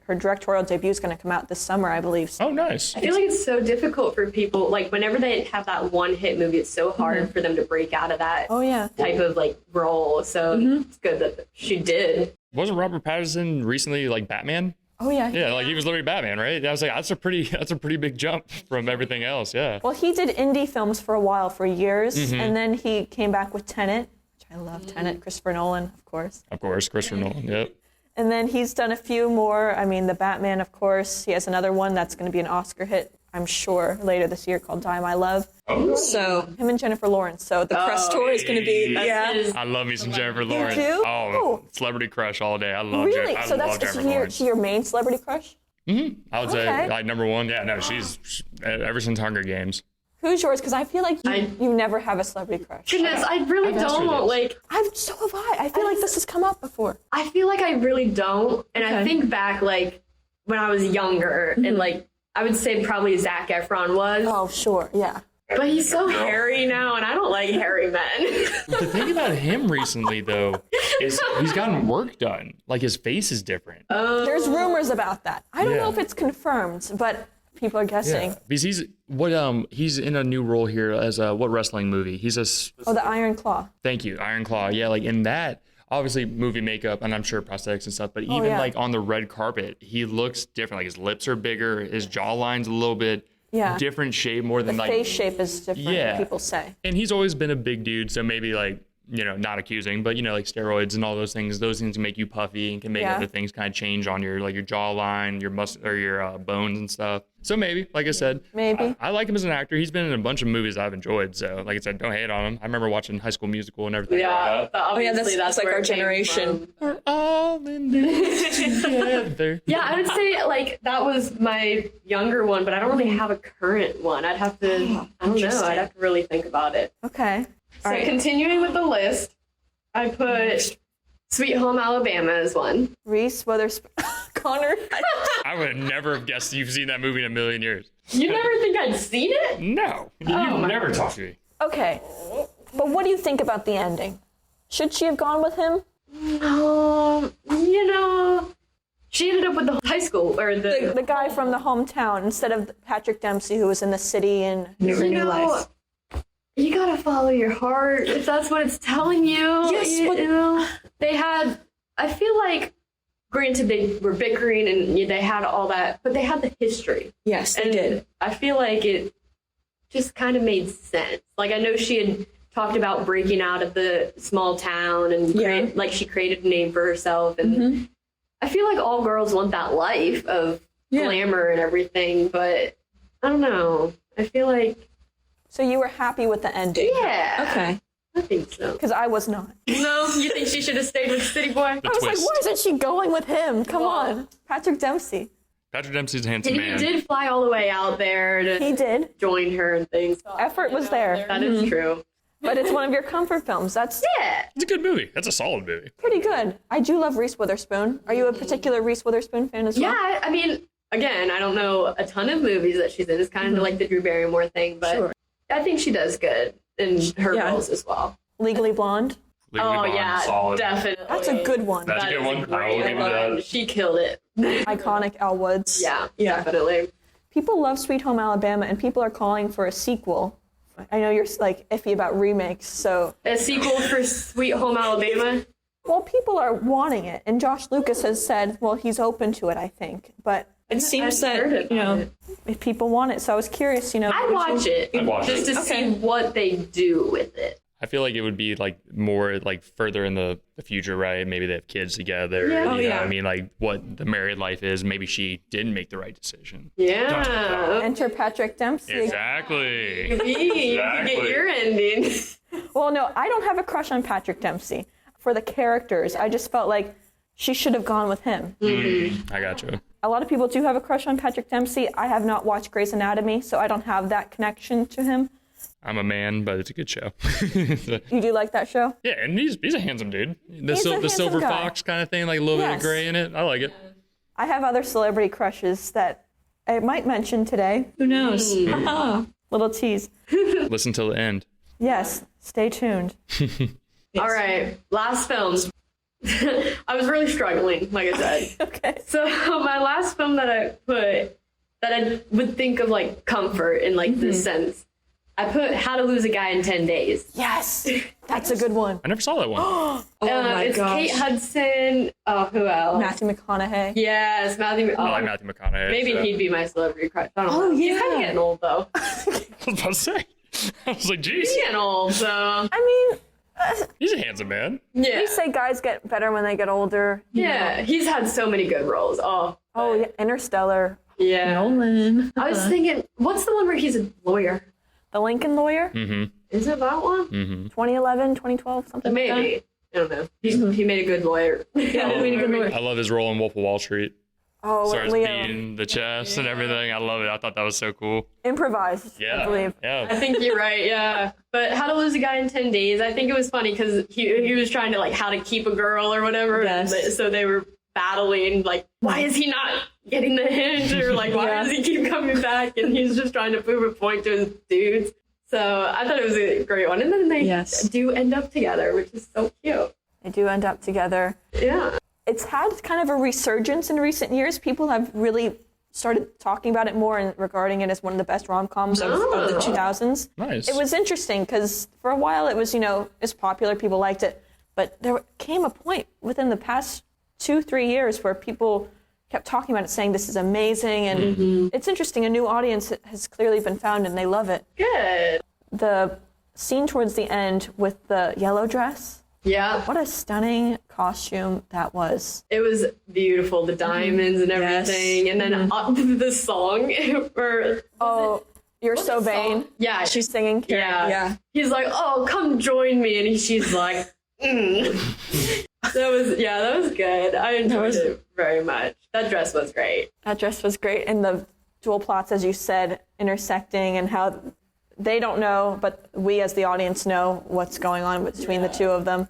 her directorial debut is going to come out this summer, I believe. Oh, nice. I feel like it's so difficult for people, like whenever they have that one hit movie, it's so hard for them to break out of that Oh yeah. type of like role. So it's good that she did. Wasn't Robert Pattinson recently like Batman? Oh yeah. Yeah, like he was literally Batman, right? I was like, that's a pretty big jump from everything else. Yeah. Well, he did indie films for a while, for years, and then he came back with Tenet, which I love. Tenet, Christopher Nolan, of course. Of course, Christopher Nolan. Yep. And then he's done a few more. I mean, The Batman, of course. He has another one that's going to be an Oscar hit, I'm sure, later this year called Die My Love. So Him and Jennifer Lawrence. So the press tour is going to be, I love me some Jennifer Lawrence. do? Oh, celebrity crush all day. I love really? I So love that's Jennifer Lawrence. your main celebrity crush? I would say Okay. like number one. Yeah, no, she's ever since Hunger Games. Who's yours? Because I feel like you never have a celebrity crush. Goodness, I really I've asked her don't. this. Like, So have I. I feel like this has come up before. I feel like I really don't. And I think back, like, when I was younger, and like, I would say probably Zac Efron was. Oh, sure. Yeah. But he's so hairy now, and I don't like hairy men. The thing about him recently, though, is he's gotten work done. Like his face is different. There's rumors about that. I don't know Yeah. if it's confirmed, but people are guessing. Because he's in a new role here as what wrestling movie? He's Oh, the Iron Claw. thank you, Iron Claw. Yeah, like in that, obviously movie makeup and I'm sure prosthetics and stuff, but even yeah. like on the red carpet, he looks different. Like his lips are bigger, his jawline's a little bit different shape more than the like face shape is different. People say, and he's always been a big dude, so maybe like not accusing, but like steroids and all those things can make you puffy and can make other things kind of change on your like your jawline, your muscle or your bones and stuff. So maybe, like I said, I like him as an actor. He's been in a bunch of movies I've enjoyed. So like I said, don't hate on him. I remember watching High School Musical and everything. Yeah, that's like our generation. We're all in this together. Yeah, I would say like that was my younger one, but I don't really have a current one. I'd have to, I don't know. I'd have to really think about it. Okay. So continuing with the list, I put Sweet Home Alabama as one. Reese Witherspoon. Connor. I would never have guessed you've seen that movie in a million years. You never think I'd seen it? No. You've never talked to me. Okay. But what do you think about the ending? Should she have gone with him? She ended up with the high school or the guy from the hometown instead of Patrick Dempsey, who was in the city and knew her new life. You gotta follow your heart if that's what it's telling you. Yes, they had. I feel like, granted, they were bickering and they had all that, but they had the history. Yes, they did. I feel like it just kind of made sense. Like I know she had talked about breaking out of the small town and she created a name for herself, and I feel like all girls want that life of glamour and everything, but I don't know. I feel like. So you were happy with the ending? Yeah. Okay. I think so. Because I was not. No? You think she should have stayed with City Boy? I was like, why isn't she going with him? Come on. Patrick Dempsey. Patrick Dempsey's a handsome man. And he did fly all the way out there to join her and things. Effort was there. That is true. But it's one of your comfort films. It's a good movie. That's a solid movie. Pretty good. I do love Reese Witherspoon. Are you a particular Reese Witherspoon fan as well? Yeah, I mean, again, I don't know a ton of movies that she's in. It's kind of like the Drew Barrymore thing, but I think she does good in her roles as well. Legally Blonde? Solid. Definitely. That's a good one. That's a good one. I will give you that. She killed it. Iconic Elle Woods. Yeah, definitely. People love Sweet Home Alabama, and people are calling for a sequel. I know you're like iffy about remakes, so a sequel for Sweet Home Alabama. Well, people are wanting it, and Josh Lucas has said, well, he's open to it, I think, but it seems that if people want it, so I was curious, I'd watch it just to see what they do with it. I feel like it would be like more like further in the future, right? Maybe they have kids together. Yeah. I mean, like what the married life is. Maybe she didn't make the right decision. Yeah. Enter Patrick Dempsey. Exactly. You can get your ending. Well, no, I don't have a crush on Patrick Dempsey. For the characters, I just felt like she should have gone with him. I gotcha. A lot of people do have a crush on Patrick Dempsey. I have not watched Grey's Anatomy, so I don't have that connection to him. I'm a man, but it's a good show. You do like that show? Yeah, and he's a handsome dude. The handsome silver guy. fox kind of thing, like a little bit of gray in it. I like it. I have other celebrity crushes that I might mention today. Who knows? Little tease. Listen till the end. Yes, stay tuned. All right, last film. I was really struggling, like I said. Okay. So my last film that I put, that I would think of like comfort in like this sense, I put How to Lose a Guy in 10 Days. Yes, that's a good one. I never saw that one. It's Kate Hudson. Oh, who else? Matthew McConaughey. Yes, Matthew. I like Matthew McConaughey. Maybe he'd be my celebrity crush. I don't know. Yeah. He's kind of getting old though. I was about to say. I was like, geez. He's getting old, so. I mean, He's a handsome man. Yeah. they say guys get better when they get older. Yeah, he's had so many good roles. Oh, yeah, Interstellar. yeah. Nolan. I was thinking, what's the one where he's a lawyer? The Lincoln Lawyer. Is it that one? 2011, 2012, something like that. Maybe. I don't know. He made a good lawyer. Yeah, he made a good lawyer. I love his role in Wolf of Wall Street. Oh, Starts Leo. beating the chest and everything. I love it. I thought that was so cool. Improvised, I believe. I Yeah. think you're right, yeah. But How to Lose a Guy in 10 Days, I think it was funny because he was trying to, like, how to keep a girl or whatever. Yes. So they were battling, like, why is he not getting the hint? Or, like, why does he keep coming back? And he's just trying to prove a point to his dudes. So I thought it was a great one. And then they do end up together, which is so cute. They do end up together. Yeah. It's had kind of a resurgence in recent years. People have really started talking about it more and regarding it as one of the best rom-coms of the 2000s. Nice. It was interesting because for a while it was, it's popular, people liked it. But there came a point within the past 2-3 years where people kept talking about it, saying this is amazing. And it's interesting. A new audience has clearly been found, and they love it. Good. The scene towards the end with the yellow dress. Yeah. What a stunning costume that was. It was beautiful, the diamonds and everything. Yes. And then the song. You're so vain. Yeah. She's singing. Yeah. He's like, oh, come join me. And she's like, That was good. I enjoyed it very much. That dress was great. That dress was great. And the dual plots, as you said, intersecting and how they don't know, but we as the audience know what's going on between the two of them.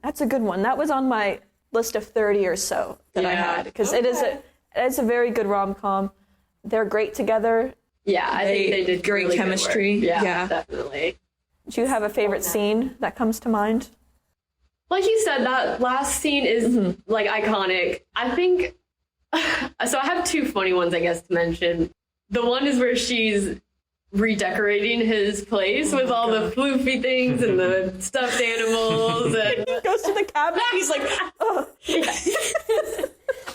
That's a good one. That was on my list of 30 or so that I had, because it is a very good rom-com. They're great together. Yeah, I think they did great really chemistry. Yeah, definitely. Do you have a favorite scene that comes to mind? Like you said, that last scene is like iconic. I think, so I have two funny ones, I guess, to mention. The one is where she's redecorating his place with all the floofy things and the stuffed animals. And he goes to the cabinet, he's like, oh.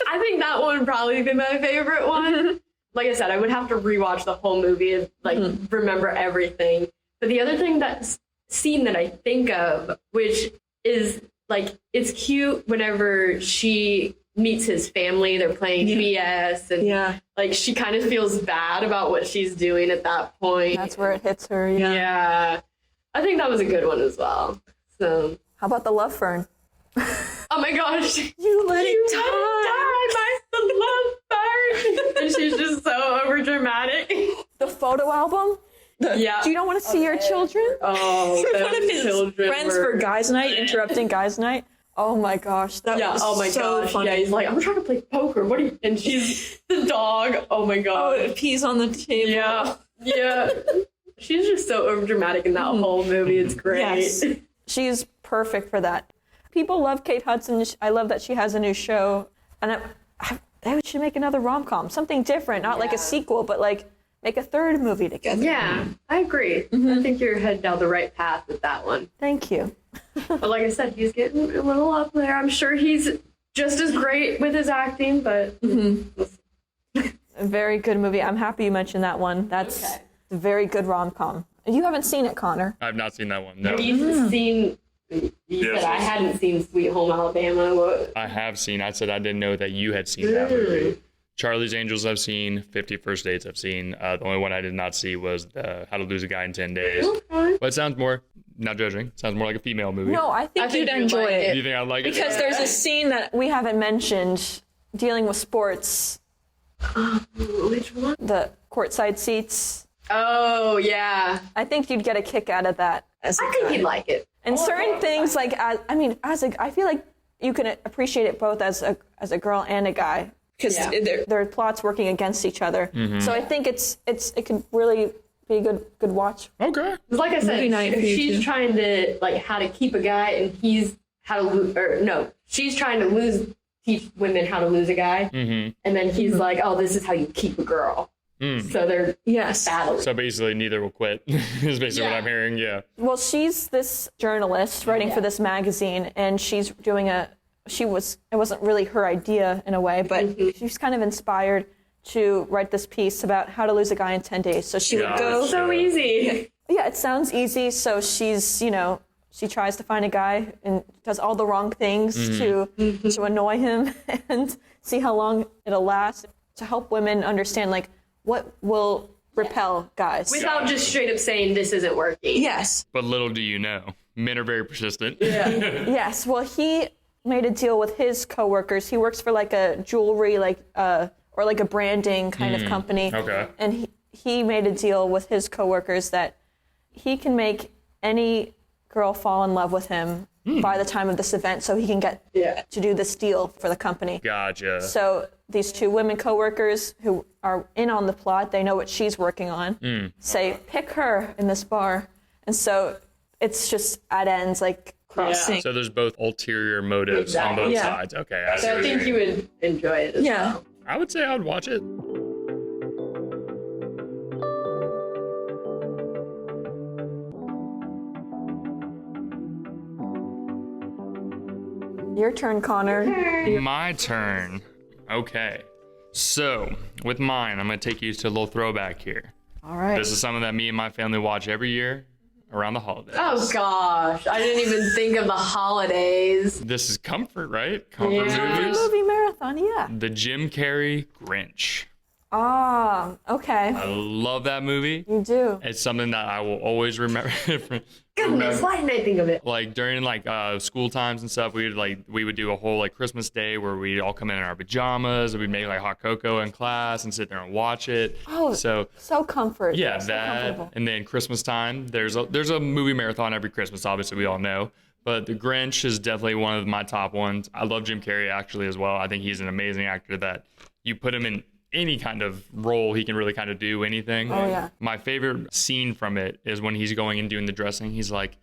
I think that one would probably be my favorite one. Like I said, I would have to rewatch the whole movie and remember everything. But the other thing, that scene that I think of, which is like, it's cute whenever she meets his family, they're playing BS, and like she kind of feels bad about what she's doing at that point. That's where it hits her. Yeah. I think that was a good one as well. So how about the love fern? Oh my gosh. You let it die, my love fern. And she's just so over dramatic. The photo album? Do you don't want to see your children? Oh, one of his friends for guys' night, interrupting guys' night. Oh my gosh, that was so funny. Yeah, he's like, I'm trying to play poker. What are you? And she's the dog. Oh my god. Oh, it pees on the table. Yeah. She's just so overdramatic in that whole movie. It's great. Yes. She's perfect for that. People love Kate Hudson. I love that she has a new show, and they should make another rom-com, something different, not like a sequel, but like make a third movie together. Yeah, I agree. I think you're heading down the right path with that one. Thank you. But like I said, he's getting a little up there. I'm sure he's just as great with his acting, but a very good movie. I'm happy you mentioned that one. That's a very good rom-com. You haven't seen it, Connor. I've not seen that one. No. Have you seen? You said I hadn't seen Sweet Home Alabama. What? I have seen. I said I didn't know that you had seen that movie. Charlie's Angels I've seen. 50 First Dates I've seen. The only one I did not see was How to Lose a Guy in 10 Days. Okay. But it sounds more, not judging, sounds more like a female movie. No, I think you'd enjoy it. You think I'd like it? Because there's a scene that we haven't mentioned dealing with sports. Which one? The courtside seats. Oh, yeah. I think you'd get a kick out of that. I think you'd like it. And certain things, like, I feel like you can appreciate it both as a girl and a guy. Because there are plots working against each other. So I think it can really be a good watch. Okay. Like I said, she's trying to, like, how to keep a guy, and he's how to lose, or no, she's trying to teach women how to lose a guy. And then he's like, oh, this is how you keep a girl. So they're battling. So basically neither will quit is basically what I'm hearing. Yeah. Well, she's this journalist writing for this magazine, and she's doing it wasn't really her idea in a way, but she's kind of inspired to write this piece about how to lose a guy in 10 days. So she would go. So easy. Yeah, it sounds easy. So she's, she tries to find a guy and does all the wrong things to annoy him and see how long it'll last, to help women understand, like, what will repel guys. Without just straight up saying this isn't working. Yes. But little do you know, men are very persistent. Yeah. Yes. Well, he made a deal with his coworkers. He works for like a jewelry, or like a branding kind of company. Okay. And he made a deal with his coworkers that he can make any girl fall in love with him by the time of this event, so he can get to do this deal for the company. Gotcha. So these two women coworkers who are in on the plot, they know what she's working on, say, pick her in this bar. And so it's just at ends, like, crossing. So there's both ulterior motives on both sides. Okay. So I think you would enjoy it as well. I would say I would watch it. Your turn, Connor. My turn. Okay. So with mine, I'm going to take you to a little throwback here. All right. This is something that me and my family watch every year around the holidays. Oh gosh, I didn't even think of the holidays. This is comfort, right? Comfort movies. Movie marathon, yeah. The Jim Carrey Grinch. Ah, okay. I love that movie. You do. It's something that I will always remember. Goodness, why didn't I think of it? Like during like school times and stuff, we would do a whole like Christmas day where we'd all come in our pajamas and we'd make like hot cocoa in class and sit there and watch it. Oh, so comfort. Yeah, so that. And then Christmas time, there's a movie marathon every Christmas, obviously we all know. But The Grinch is definitely one of my top ones. I love Jim Carrey actually as well. I think he's an amazing actor that you put him in any kind of role, he can really kind of do anything. Oh yeah. My favorite scene from it is when he's going and doing the dressing. He's like,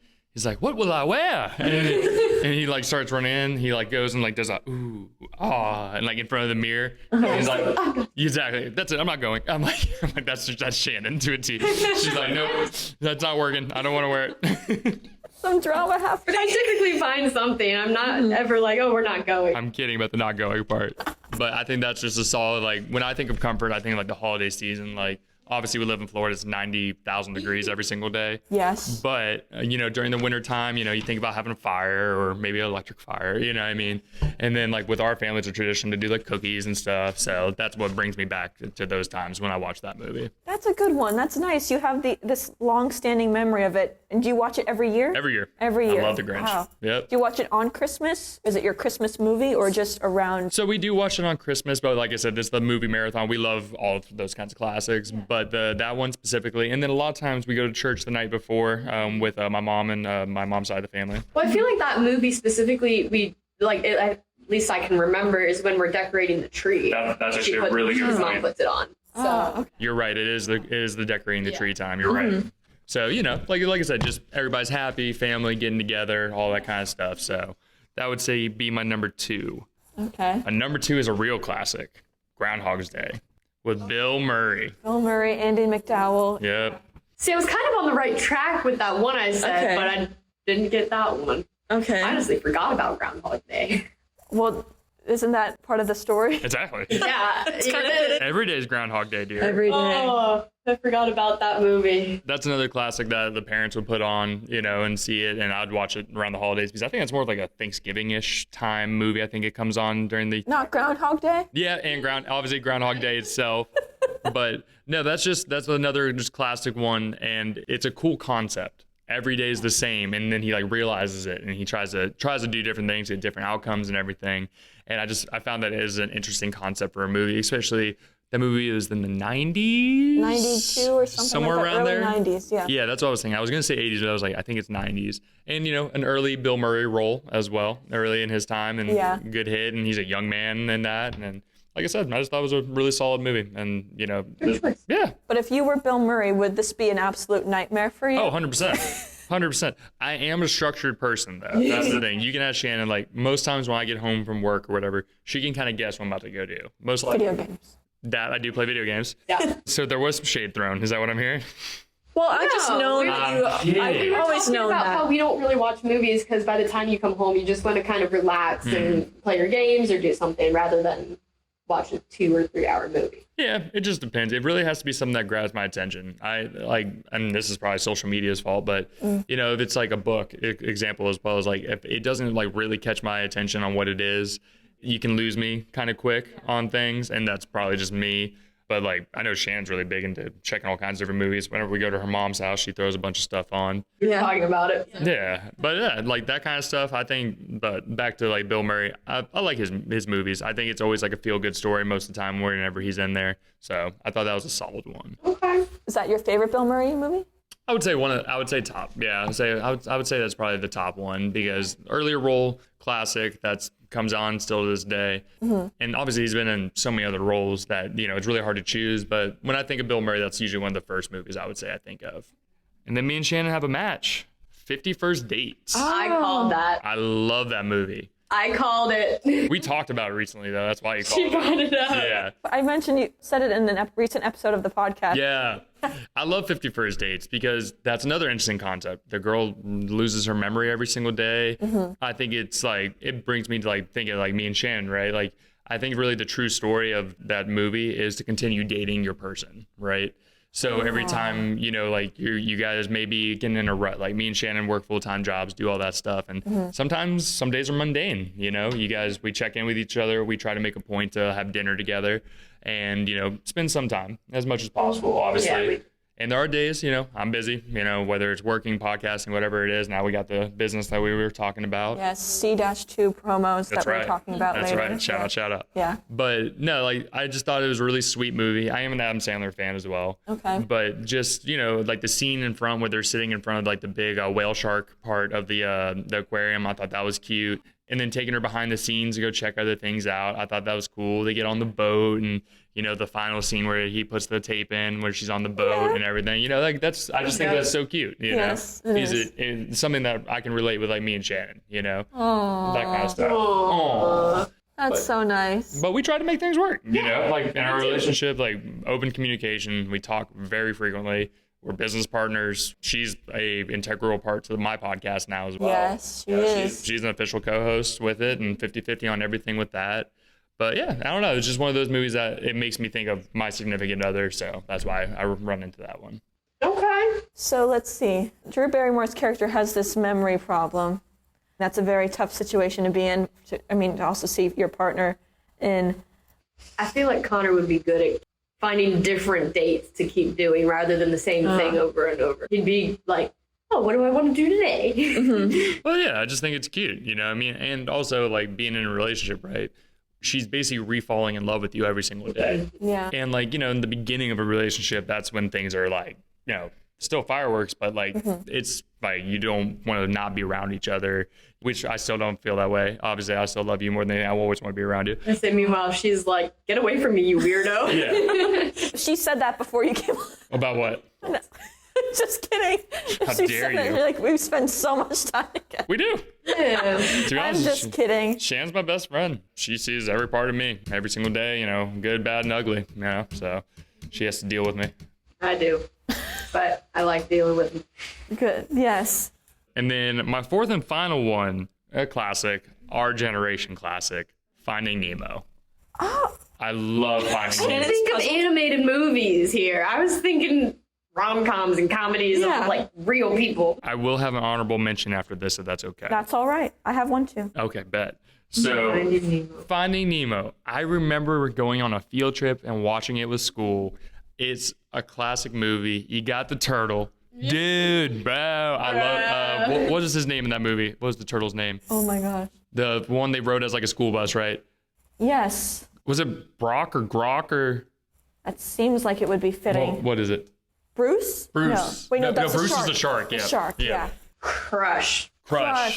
what will I wear? And he like starts running in. He like goes and like does a ooh, ah, and like in front of the mirror. And he's like, exactly, that's it. I'm not going. I'm like that's Shannon to a T. She's like, nope, that's not working. I don't want to wear it. Some drama happened. But I typically find something. I'm not ever like, oh, we're not going. I'm kidding about the not going part. But I think that's just a solid, like, when I think of comfort, I think of, like, the holiday season. Like, obviously, we live in Florida. It's 90,000 degrees every single day. Yes. But, during the winter time, you think about having a fire or maybe an electric fire, you know what I mean? And then, like, with our family, it's a tradition to do, like, cookies and stuff. So that's what brings me back to those times when I watch that movie. That's a good one. That's nice. You have this long-standing memory of it. And do you watch it every year? Every year. Every year. I love The Grinch. Wow. Yep. Do you watch it on Christmas? Is it your Christmas movie or just around? So we do watch it on Christmas, but like I said, this is the movie marathon. We love all of those kinds of classics, but that one specifically. And then a lot of times we go to church the night before with my mom and my mom's side of the family. Well, I feel like that movie specifically, we like it, at least I can remember, is when we're decorating the tree. That's actually a really good His mom point. puts it on. So Okay. You're right. It is the decorating the tree time. You're right. So, like I said, just everybody's happy, family getting together, all that kind of stuff. So that would say be my number 2. Okay. Number 2 is a real classic, Groundhog's Day with Bill Murray. Bill Murray, Andy McDowell. Yep. see, I was kind of on the right track with that one I said, Okay. but I didn't get that one. Okay. I honestly forgot about Groundhog Day. Well, isn't that part of the story? Exactly. Yeah, Every day is Groundhog Day, dear. Every day. Oh, I forgot about that movie. That's another classic that the parents would put on, and see it, and I'd watch it around the holidays because I think it's more of like a Thanksgiving-ish time movie. I think it comes on during the Not Groundhog Day? yeah, and obviously Groundhog Day itself. But no, that's another just classic one, and it's a cool concept. Every day is the same, and then he like realizes it, and he tries to do different things, get different outcomes and everything. And I found that it is an interesting concept for a movie, especially that movie was in the 90s, 92 or something somewhere like that, around early there. 90s, yeah. Yeah, that's what I was thinking. I was gonna say 80s, but I was like, I think it's 90s. And an early Bill Murray role as well, early in his time, and Yeah. good hit. And he's a young man in that. And like I said, I just thought it was a really solid movie. And yeah. But if you were Bill Murray, would this be an absolute nightmare for you? Oh, 100%. 100%. I am a structured person, though. That's the thing. You can ask Shannon, like, most times when I get home from work or whatever, she can kind of guess what I'm about to go do. Most likely. Video games. That I do play video games. Yeah. So there was some shade thrown. Is that what I'm hearing? Well, I just know we- that you. I'm kidding. I've always Talking known about that. how we don't really watch movies because by the time you come home, you just want to kind of relax and play your games or do something rather than watch a 2 or 3 hour movie. Yeah, it just depends. It really has to be something that grabs my attention. And this is probably social media's fault, but if it's like a book example as well as like if it doesn't like really catch my attention on what it is, you can lose me kind of quick on things, and that's probably just me. But like I know Shannon's really big into checking all kinds of different movies. Whenever we go to her mom's house, she throws a bunch of stuff on. Yeah, talking about it. Yeah, but yeah, like that kind of stuff. I think. But back to like Bill Murray, I like his movies. I think it's always like a feel good story most of the time whenever he's in there. So I thought that was a solid one. Okay. Is that your favorite Bill Murray movie? I would say I would say top. Yeah, I would say that's probably the top one because earlier role classic that's comes on still to this day, and obviously he's been in so many other roles that it's really hard to choose. But when I think of Bill Murray, that's usually one of the first movies I would say I think of. And then me and Shannon have a match, 50 First Dates. I called that. I love that movie. I called it. We talked about it recently though. That's why you She called brought it up. Yeah. I mentioned you said it in a recent episode of the podcast. Yeah. I love 50 First Dates because that's another interesting concept. The girl loses her memory every single day. I think it's like, it brings me to like thinking like me and Shannon, right? Like, I think really the true story of that movie is to continue dating your person, right? So every time, you know, like you guys maybe getting in a rut, like me and Shannon work full-time jobs, do all that stuff. And sometimes some days are mundane, you know, we check in with each other. We try to make a point to have dinner together and, you know, spend some time as much as possible, obviously. Yeah, and there are days, you know, I'm busy, you know, whether it's working, podcasting, whatever it is. Now we got the business that we were talking about. Yes, C-2 promos that we're talking about later. That's right. Shout out. Yeah. But no, like, I just thought it was a really sweet movie. I am an Adam Sandler fan as well. Okay. But just, you know, like the scene in front where they're sitting in front of like the big whale shark part of the aquarium, I thought that was cute. And then taking her behind the scenes to go check other things out, I thought that was cool. They get on the boat and, you know, the final scene where he puts the tape in where she's on the boat and everything, you know, like I just think that's so cute, you know? It's something that I can relate with, like me and Shannon, you know? Aww. That kind of stuff. Aww. That's so nice. But we try to make things work, you know? Like in our relationship, like open communication, we talk very frequently. We're business partners. She's a integral part to my podcast now as well. Yes, she is. She's an official co-host with it and 50-50 on everything with that. But yeah, I don't know. It's just one of those movies that it makes me think of my significant other. So that's why I run into that one. Okay. So let's see. Drew Barrymore's character has this memory problem. That's a very tough situation to be in. To also see your partner in. I feel like Connor would be good at finding different dates to keep doing rather than the same thing over and over. He'd be like, oh, what do I want to do today? Mm-hmm. Well, yeah, I just think it's cute, you know what I mean? And also, like, being in a relationship, right? She's basically re-falling in love with you every single day. Yeah. And, like, you know, in the beginning of a relationship, that's when things are, like, you know, still fireworks, but, like, it's, like, you don't want to not be around each other, which I still don't feel that way. Obviously, I still love you more than anything. I always want to be around you. And so, meanwhile, she's like, get away from me, you weirdo. Yeah. She said that before you came on. About what? No. Just kidding. How dare you? You're like, we spend so much time together. We do. Yeah. To be I'm honest, just kidding. Shan's my best friend. She sees every part of me every single day, you know, good, bad, and ugly, you know, so she has to deal with me. I do. But I like dealing with them. Good. Yes. And then my fourth and final one, a classic, our generation classic, Finding Nemo. Oh. I love Finding Nemo. I think of animated movies here. I was thinking rom-coms and comedies of like real people. I will have an honorable mention after this, if that's okay. That's all right. I have one too. Okay, bet. So, Finding Nemo. I remember going on a field trip and watching it with school. It's a classic movie. You got the turtle. Dude, bro. I love, what is his name in that movie? What was the turtle's name? Oh my gosh. The one they rode as like a school bus, right? Yes. Was it Brock or Grok or? That seems like it would be fitting. Well, what is it? Bruce? Bruce. No. Wait, no, that's Bruce a shark. is the shark. Yeah. The shark, yeah. Crush.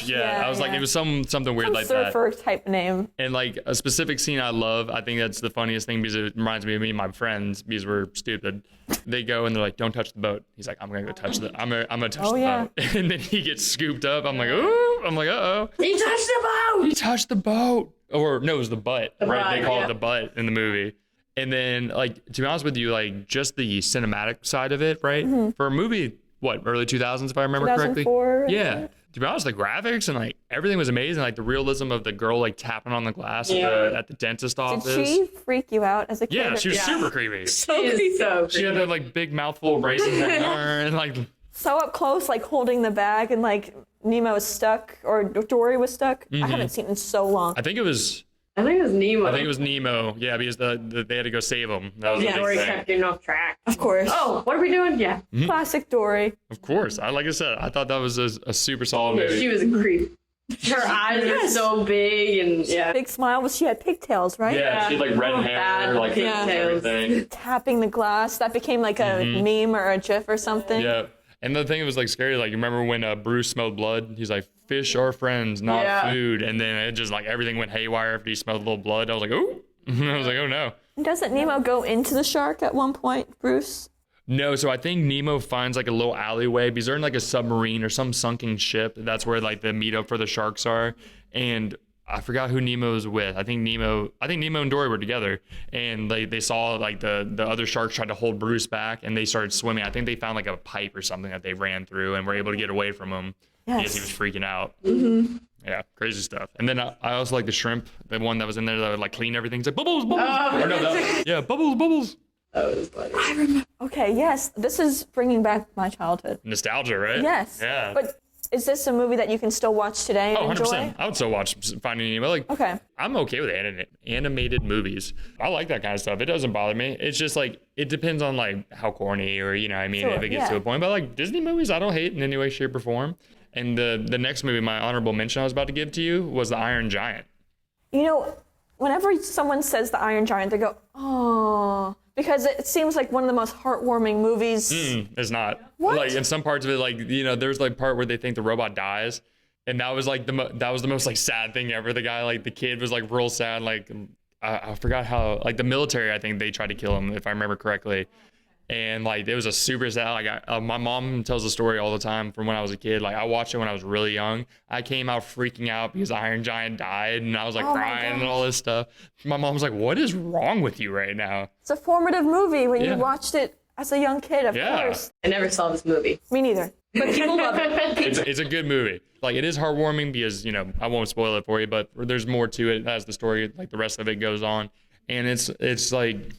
Yeah. I was like, it was something weird like that. Surfer type name. And like a specific scene I love, I think that's the funniest thing because it reminds me of me and my friends because we're stupid. They go and they're like, "Don't touch the boat." He's like, "I'm gonna go touch the. I'm gonna touch the boat." And then he gets scooped up. I'm like, "Ooh!" I'm like, "Uh-oh." He touched the boat. He touched the boat. Or no, it was the butt. Right? They call it the butt in the movie. And then, like, to be honest with you, like just the cinematic side of it, right? For a movie, what, early 2000s, if I remember correctly? 2004. Yeah. To be honest, the graphics and like everything was amazing. Like the realism of the girl like tapping on the glass at the dentist office. Did she freak you out as a kid? Yeah, she was super creepy. She had that like big mouthful of raisins in her and like so up close, like holding the bag and like Nemo was stuck or Dory was stuck. I haven't seen it in so long. I think it was Nemo. Yeah, because they had to go save him. That was Dory kept getting off track. Of course. Oh, what are we doing? Yeah. Classic Dory. Of course. Like I said, I thought that was a super solid movie. She was a creep. Her eyes are so big and Big smile, but she had pigtails, right? Yeah, she had like red hair, like everything. Tapping the glass. That became like a meme or a gif or something. Yeah. And the thing that was like scary, like you remember when Bruce smelled blood? He's like, "Fish are friends, not food." And then it just like everything went haywire after he smelled a little blood. I was like, "Ooh!" I was like, "Oh no!" Doesn't Nemo go into the shark at one point, Bruce? No, so I think Nemo finds like a little alleyway because they're in like a submarine or some sunken ship. That's where like the meetup for the sharks are. And I forgot who Nemo was with. I think Nemo and Dory were together, and they saw like the other sharks tried to hold Bruce back, and they started swimming. I think they found like a pipe or something that they ran through and were able to get away from him because he was freaking out. Mm-hmm. Yeah, crazy stuff. And then I also like the shrimp, the one that was in there that would like clean everything. It's like bubbles. Oh, or no, bubbles. That was funny. I remember. Okay, yes, this is bringing back my childhood. Nostalgia, right? Yes. Yeah. But is this a movie that you can still watch today and 100%. enjoy? I would still watch Finding Nemo. Like, okay. I'm okay with animated movies. I like that kind of stuff. It doesn't bother me. It's just like, it depends on like how corny or, you know what I mean, Sure, if it gets to a point. But like Disney movies, I don't hate in any way, shape, or form. And the next movie, my honorable mention I was about to give to you was The Iron Giant. You know, whenever someone says The Iron Giant, they go, oh, because it seems like one of the most heartwarming movies. It's not. What? Like in some parts of it, like, you know, there's like part where they think the robot dies. And that was like that was the most like sad thing ever. The guy, like the kid was like real sad. Like I forgot how, like the military, I think they tried to kill him, if I remember correctly. And like it was a super sad, like my mom tells the story all the time from when I was a kid. Like I watched it when I was really young. I came out freaking out because Iron Giant died, and I was like crying and all this stuff. My mom was like, what is wrong with you right now? It's a formative movie when you watched it as a young kid, of course. I never saw this movie. Me neither. But people love it. It's a good movie. Like it is heartwarming because, you know, I won't spoil it for you, but there's more to it as the story, like the rest of it goes on. And it's like,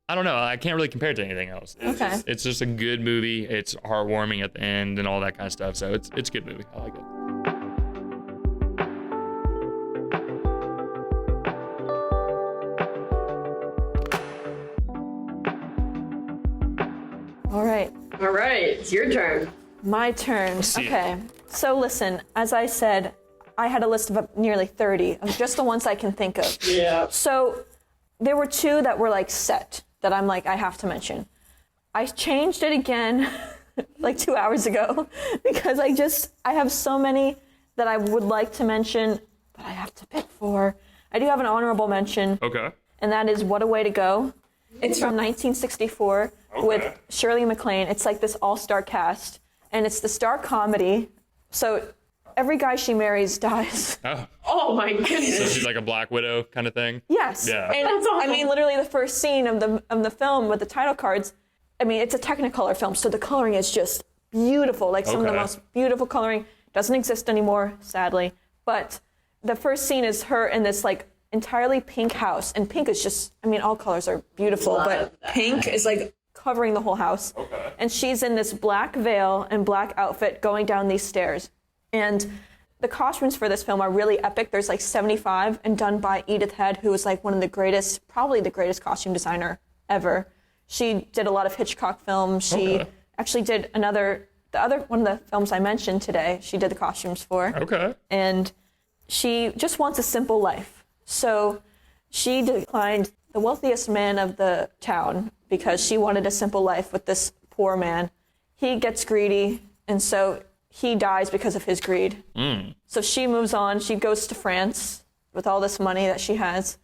I don't know. I can't really compare it to anything else. It's just a good movie. It's heartwarming at the end and all that kind of stuff. So it's a good movie. I like it. All right. It's your turn. My turn. Okay. So listen, as I said, I had a list of nearly 30 of just the ones I can think of. Yeah. So there were two that were like set that I'm like, I have to mention. I changed it again like 2 hours ago because I have so many that I would like to mention, but I have to pick 4. I do have an honorable mention. Okay. And that is What a Way to Go. It's from 1964 with Shirley MacLaine. It's like this all-star cast, and it's the star comedy. So every guy she marries dies. Oh my goodness. So she's like a Black Widow kind of thing? Yes. Yeah. And I mean, literally the first scene of the film with the title cards, I mean, it's a Technicolor film, so the coloring is just beautiful. Like some of the most beautiful coloring. Doesn't exist anymore, sadly. But the first scene is her in this like entirely pink house. And pink is just, I mean, all colors are beautiful, but pink is like covering the whole house. Okay. And she's in this black veil and black outfit going down these stairs. And the costumes for this film are really epic. There's like 75 and done by Edith Head, who is like one of the greatest, probably the greatest costume designer ever. She did a lot of Hitchcock films. She actually did the other one of the films I mentioned today, she did the costumes for. Okay. And she just wants a simple life. So she declined the wealthiest man of the town because she wanted a simple life with this poor man. He gets greedy, and so he dies because of his greed. So she moves on. She goes to France with all this money that she has,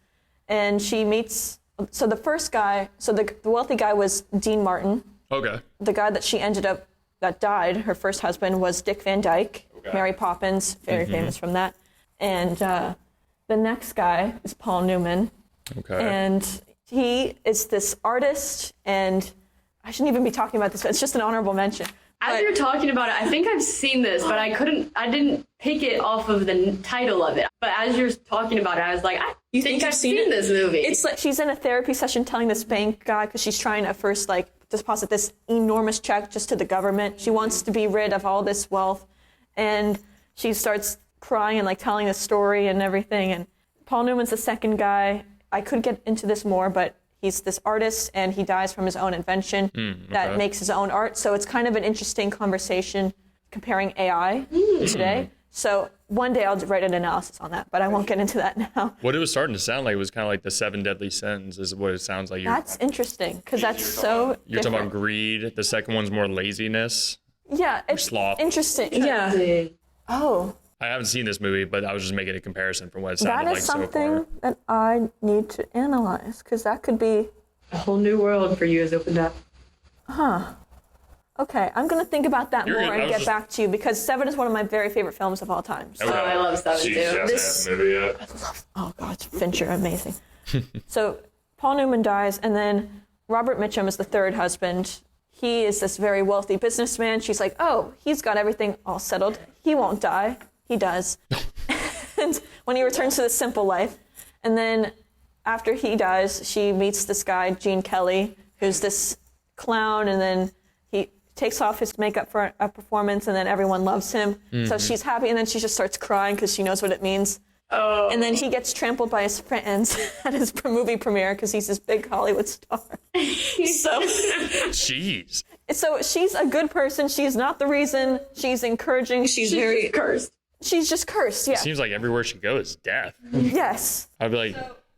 and she meets. So the first guy, the wealthy guy was Dean Martin. Okay. The guy that died, her first husband, was Dick Van Dyke. Mary Poppins, very famous from that. And the next guy is Paul Newman. Okay. And he is this artist, and I shouldn't even be talking about this, but it's just an honorable mention. As you're talking about it, I think I've seen this, but I didn't pick it off of the title of it. But as you're talking about it, I was like, I think I've seen this movie. It's like she's in a therapy session telling this bank guy, because she's trying to first like deposit this enormous check just to the government. She wants to be rid of all this wealth. And she starts crying and like telling the story and everything. And Paul Newman's the second guy. I could get into this more, but he's this artist, and he dies from his own invention that makes his own art. So it's kind of an interesting conversation comparing AI today. So one day I'll write an analysis on that, but I won't get into that now. What it was starting to sound like was kind of like the 7 Deadly Sins is what it sounds like. That's interesting, because that's so You're talking about greed. The second one's more laziness. Yeah, it's sloth. interesting. Yeah. Oh. I haven't seen this movie, but I was just making a comparison from what it sounded like so far. That is something that I need to analyze, because that could be... A whole new world for you has opened up. Huh. Okay, I'm going to think about that You're more good. and get back to you because Seven is one of my very favorite films of all time. So, Okay. I love Seven too. This movie yet. oh God, Fincher, amazing. So Paul Newman dies, and then Robert Mitchum is the third husband. He is this very wealthy businessman. She's like, oh, he's got everything all settled. He won't die. He does. And when he returns to the simple life, and then after he dies, she meets this guy, Gene Kelly, who's this clown, and then he takes off his makeup for a performance, and then everyone loves him. So she's happy, and then she just starts crying because she knows what it means. Oh. And then he gets trampled by his friends at his movie premiere because he's this big Hollywood star. Jeez. So she's a good person. She's not the reason. She's encouraging. She's very cursed. She's just cursed, yeah. Seems like everywhere she goes is death. Yes. I'd be like,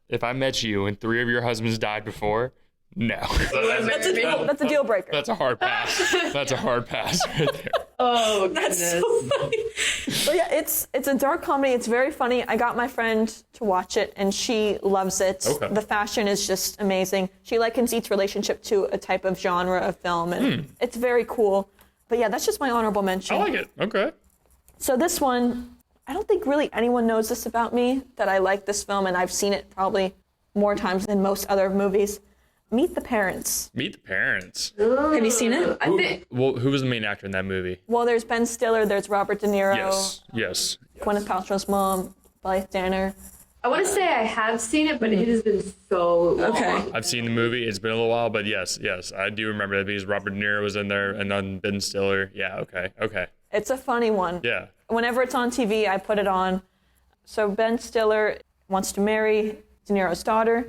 if I met you and 3 of your husbands died before, no. That's a deal breaker. That's a hard pass. That's a hard pass right there. Oh, goodness. That's so funny. But yeah, it's a dark comedy. It's very funny. I got my friend to watch it, and she loves it. Okay. The fashion is just amazing. She likens each relationship to a type of genre of film, and it's very cool. But yeah, that's just my honorable mention. I like it. Okay. So this one, I don't think really anyone knows this about me, that I like this film, and I've seen it probably more times than most other movies. Meet the Parents. Meet the Parents. Have you seen it? I think Who was the main actor in that movie? Well, there's Ben Stiller, there's Robert De Niro, Yes. Gwyneth Paltrow's mom, Blythe Danner. I want to say I have seen it, but it has been so long. Okay. I've seen the movie. It's been a little while, but yes, I do remember that because Robert De Niro was in there and then Ben Stiller. Yeah, okay. It's a funny one. Yeah. Whenever it's on TV, I put it on. So Ben Stiller wants to marry De Niro's daughter,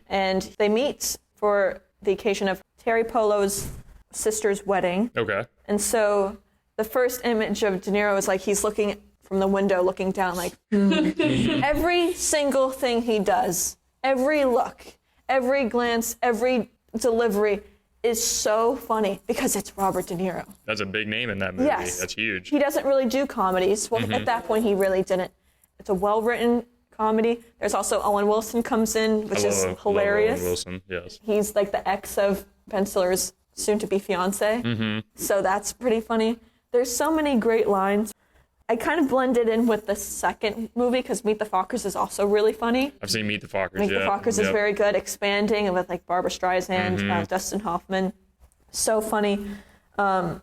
and they meet for the occasion of Terry Polo's sister's wedding. Okay. And so the first image of De Niro is like he's looking from the window, looking down like, every single thing he does, every look, every glance, every delivery is so funny because it's Robert De Niro. That's a big name in that movie. Yes. That's huge. He doesn't really do comedies. Well, at that point, he really didn't. It's a well-written comedy. There's also Owen Wilson comes in, which is hilarious. Owen Wilson, yes. He's like the ex of Ben Stiller's soon-to-be fiance. So that's pretty funny. There's so many great lines. I kind of blended in with the second movie because Meet the Fockers is also really funny. I've seen Meet the Fockers. Meet the Fockers is very good, expanding, and with like Barbara Streisand, Dustin Hoffman. So funny. Ben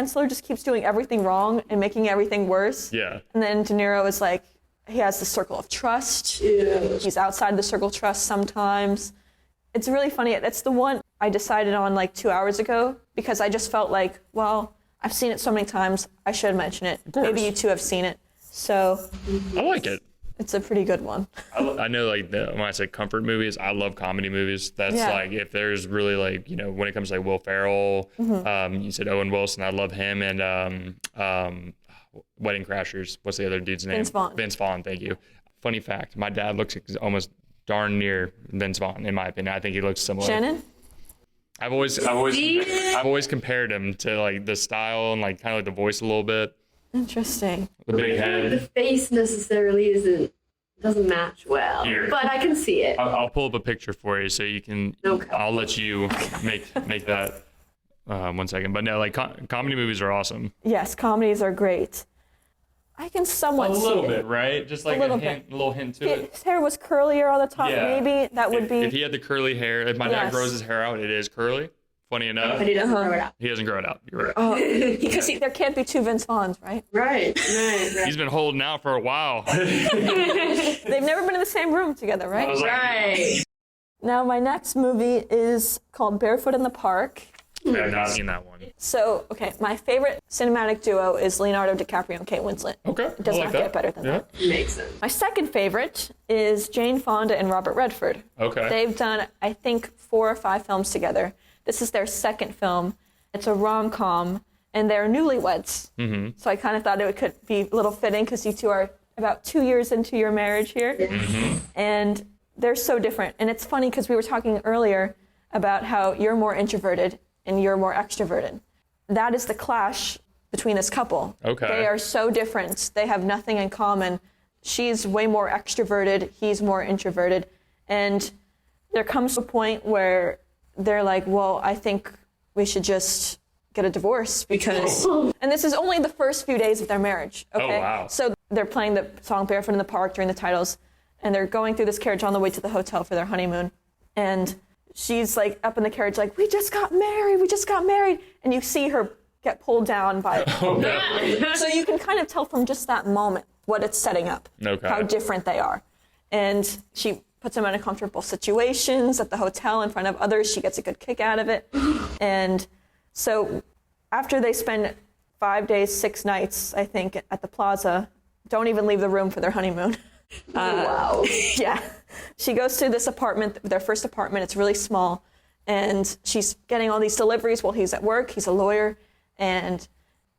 Stiller just keeps doing everything wrong and making everything worse. Yeah. And then De Niro is like, he has the circle of trust. Yeah. He's outside the circle of trust sometimes. It's really funny. It's the one I decided on like 2 hours ago because I just felt like, well, I've seen it so many times, I should mention it. Maybe you two have seen it. So I like it. it's a pretty good one. I know, like, when I say comfort movies, I love comedy movies. That's like, if there's really, like, you know, when it comes to like Will Ferrell, you said Owen Wilson, I love him, and Wedding Crashers. What's the other dude's name? Vince Vaughn. Vince Vaughn, thank you. Funny fact, my dad looks almost darn near Vince Vaughn, in my opinion. I think he looks similar. Shannon? I've always compared him to like the style and like kind of like the voice a little bit. Interesting. The big The head. face necessarily doesn't match well, Here. but I can see it. I'll pull up a picture for you so you can. Okay. I'll let you make that. 1 second, but no, like comedy movies are awesome. Yes, comedies are great. I can somewhat see it. Right? Just like A little a little hint to it. His hair was curlier on the top. Yeah. Maybe that would be. If he had the curly hair, if my dad Yes. grows his hair out, it is curly. Funny enough, But he doesn't grow it out. he doesn't grow it out. You're right. Because there can't be two Vince Vaughns, right? Right. He's been holding out for a while. They've never been in the same room together, right? Right. Now, my next movie is called Barefoot in the Park. I have not seen that one. So, okay, my favorite cinematic duo is Leonardo DiCaprio and Kate Winslet. Okay, It does I like not that. get better than that. Makes sense. My second favorite is Jane Fonda and Robert Redford. Okay. They've done, I think, 4 or 5 films together. This is their second film. It's a rom-com, and they're newlyweds. Mm-hmm. So I kind of thought it could be a little fitting because you two are about 2 years into your marriage here. Mm-hmm. And they're so different. And it's funny because we were talking earlier about how you're more introverted and you're more extroverted. That is the clash between this couple. Okay. They are so different. They have nothing in common. She's way more extroverted. He's more introverted. And there comes a point where they're like, well, I think we should just get a divorce because, and this is only the first few days of their marriage. Okay. Oh, wow. So they're playing the song Barefoot in the Park during the titles, and they're going through this carriage on the way to the hotel for their honeymoon. And she's like up in the carriage, like, we just got married. And you see her get pulled down by So you can kind of tell from just that moment what it's setting up, how different they are. And she puts them in uncomfortable situations at the hotel in front of others. She gets a good kick out of it. And so after they spend 5 days, 6 nights, I think, at the plaza, don't even leave the room for their honeymoon. Wow. Yeah. She goes to this apartment, their first apartment. It's really small. And she's getting all these deliveries while he's at work. He's a lawyer. And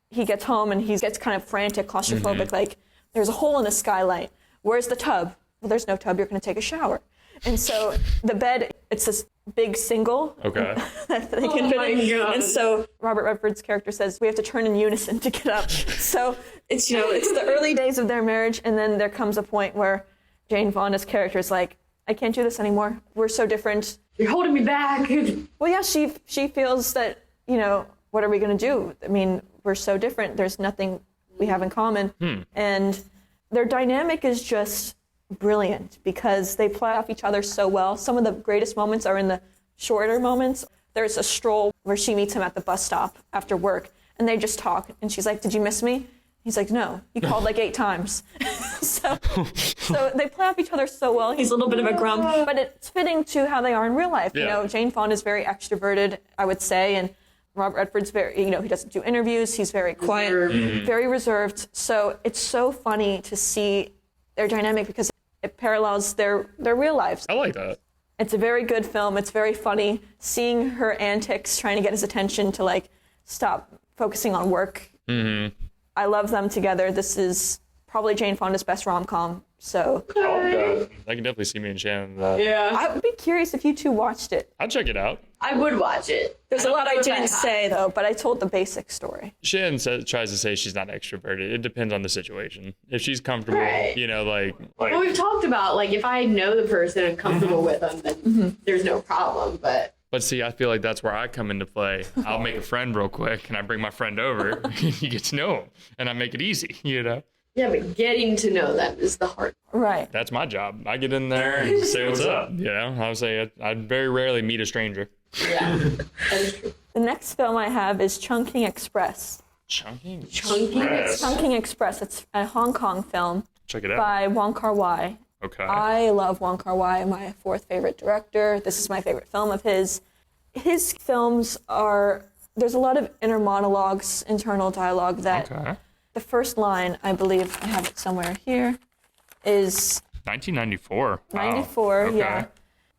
he gets home and he gets kind of frantic, claustrophobic, like, there's a hole in the skylight. Where's the tub? Well, there's no tub. You're going to take a shower. And so the bed, it's this big single. Okay. That they can fit in. And so Robert Redford's character says, we have to turn in unison to get up. So it's, it's the early days of their marriage. And then there comes a point where Jane Fonda's character is like, I can't do this anymore. We're so different. You're holding me back. Well, yeah, she feels that, what are we going to do? I mean, we're so different. There's nothing we have in common. And their dynamic is just brilliant because they play off each other so well. Some of the greatest moments are in the shorter moments. There's a stroll where she meets him at the bus stop after work, and they just talk. And she's like, did you miss me? He's like, no, you called like 8 times. so they play off each other so well. He's a little bit of a grump, but it's fitting to how they are in real life. Yeah. Jane Fonda is very extroverted, I would say, and Robert Redford's very, he doesn't do interviews. He's very quiet, very reserved. So it's so funny to see their dynamic because it parallels their real lives. I like that. It's a very good film. It's very funny. Seeing her antics, trying to get his attention to like stop focusing on work. I love them together. This is probably Jane Fonda's best rom-com. So I can definitely see me and Shannon in that. Yeah. I would be curious if you two watched it. I'd check it out. I would watch it. There's a lot I didn't say though, but I told the basic story. Shannon tries to say she's not extroverted. It depends on the situation. If she's comfortable, like. Well, we've talked about like if I know the person and comfortable with them, then there's no problem. But see, I feel like that's where I come into play. I'll make a friend real quick, and I bring my friend over. You get to know him, and I make it easy. Yeah, but getting to know them is the hard part. Right. That's my job. I get in there and say what's up. I would say I'd very rarely meet a stranger. Yeah, that is true. The next film I have is Chungking Express. Chungking Express. It's a Hong Kong film. Check it out. By Wong Kar-wai. Okay. I love Wong Kar-wai, my 4th favorite director. This is my favorite film of his. His films there's a lot of inner monologues, internal dialogue that the first line, I believe, I have it somewhere here, is 1994. 94, okay. yeah.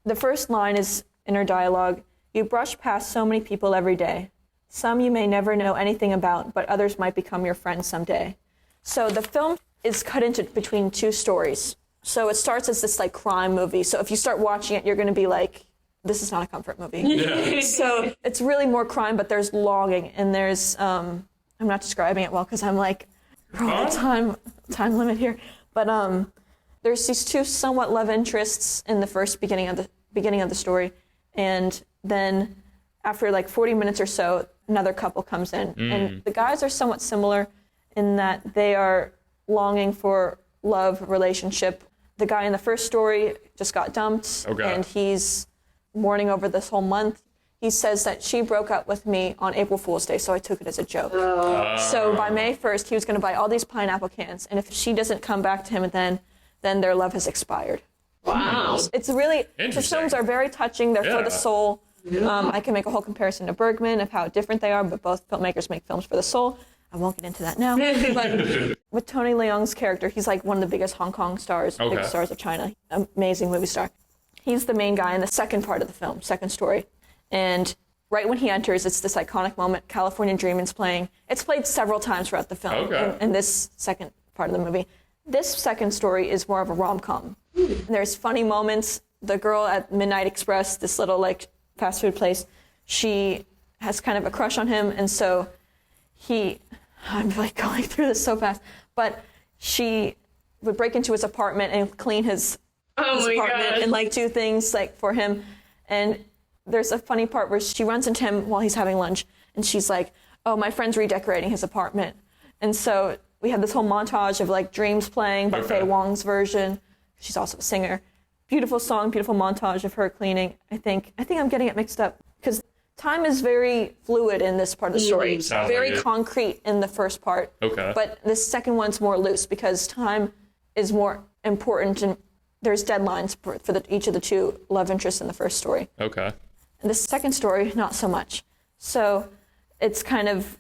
The first line is inner dialogue. You brush past so many people every day. Some you may never know anything about, but others might become your friends someday. So the film is cut into between 2 stories. So it starts as this like crime movie. So if you start watching it, you're going to be like, this is not a comfort movie. Yeah. So it's really more crime, but there's longing and there's, I'm not describing it well because I'm like, time limit here. But there's these 2 somewhat love interests in the beginning of the story. And then after like 40 minutes or so, another couple comes in. And the guys are somewhat similar in that they are longing for love, relationship. The guy in the first story just got dumped, and he's mourning over this whole month. He says that she broke up with me on April Fool's Day, so I took it as a joke. So by May 1st, he was going to buy all these pineapple cans, and if she doesn't come back to him, then their love has expired. Wow. It's really, the films are very touching. They're for the soul. I can make a whole comparison to Bergman of how different they are, but both filmmakers make films for the soul. I won't get into that now. But with Tony Leung's character, he's like one of the biggest Hong Kong stars, biggest stars of China. Amazing movie star. He's the main guy in the second part of the film, second story. And right when he enters, it's this iconic moment. California Dreaming's playing. It's played several times throughout the film in this second part of the movie. This second story is more of a rom-com. There's funny moments. The girl at Midnight Express, this little like fast food place, she has kind of a crush on him, and so I'm like going through this so fast, but she would break into his apartment and clean his apartment and like do things like for him. And there's a funny part where she runs into him while he's having lunch, and she's like, my friend's redecorating his apartment. And so we had this whole montage of like Dreams playing, but Faye Wong's version. She's also a singer. Beautiful song, beautiful montage of her cleaning. I think I'm getting it mixed up because time is very fluid in this part of the story. It's very concrete in the first part. Okay. But the second one's more loose because time is more important and there's deadlines for each of the two love interests in the first story. Okay. And the second story, not so much. So it's kind of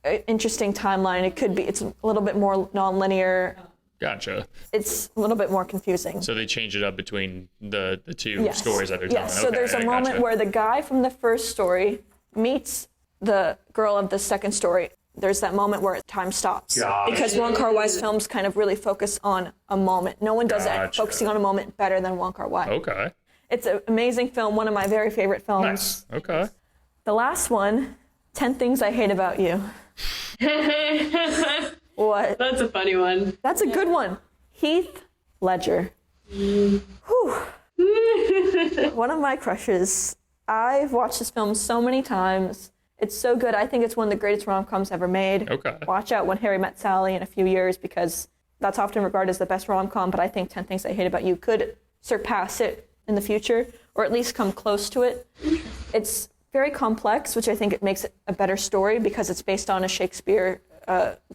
an interesting timeline. It's a little bit more non-linear. Gotcha. It's a little bit more confusing. So they change it up between the two stories that they're telling. Yes, so there's a moment where the guy from the first story meets the girl of the second story. There's that moment where time stops. Gotcha. Because Wong Kar-wai's films kind of really focus on a moment. No one does it focusing on a moment better than Wong Kar-wai. Okay. It's an amazing film, one of my very favorite films. Nice. Okay. The last one, 10 Things I Hate About You. What? That's a funny one. That's a good one. Heath Ledger. Whew. One of my crushes. I've watched this film so many times. It's so good. I think it's one of the greatest rom-coms ever made. Okay. Watch out When Harry Met Sally in a few years because that's often regarded as the best rom-com, but I think 10 Things I Hate About You could surpass it in the future, or at least come close to it. It's very complex, which I think it makes it a better story because it's based on a Shakespeare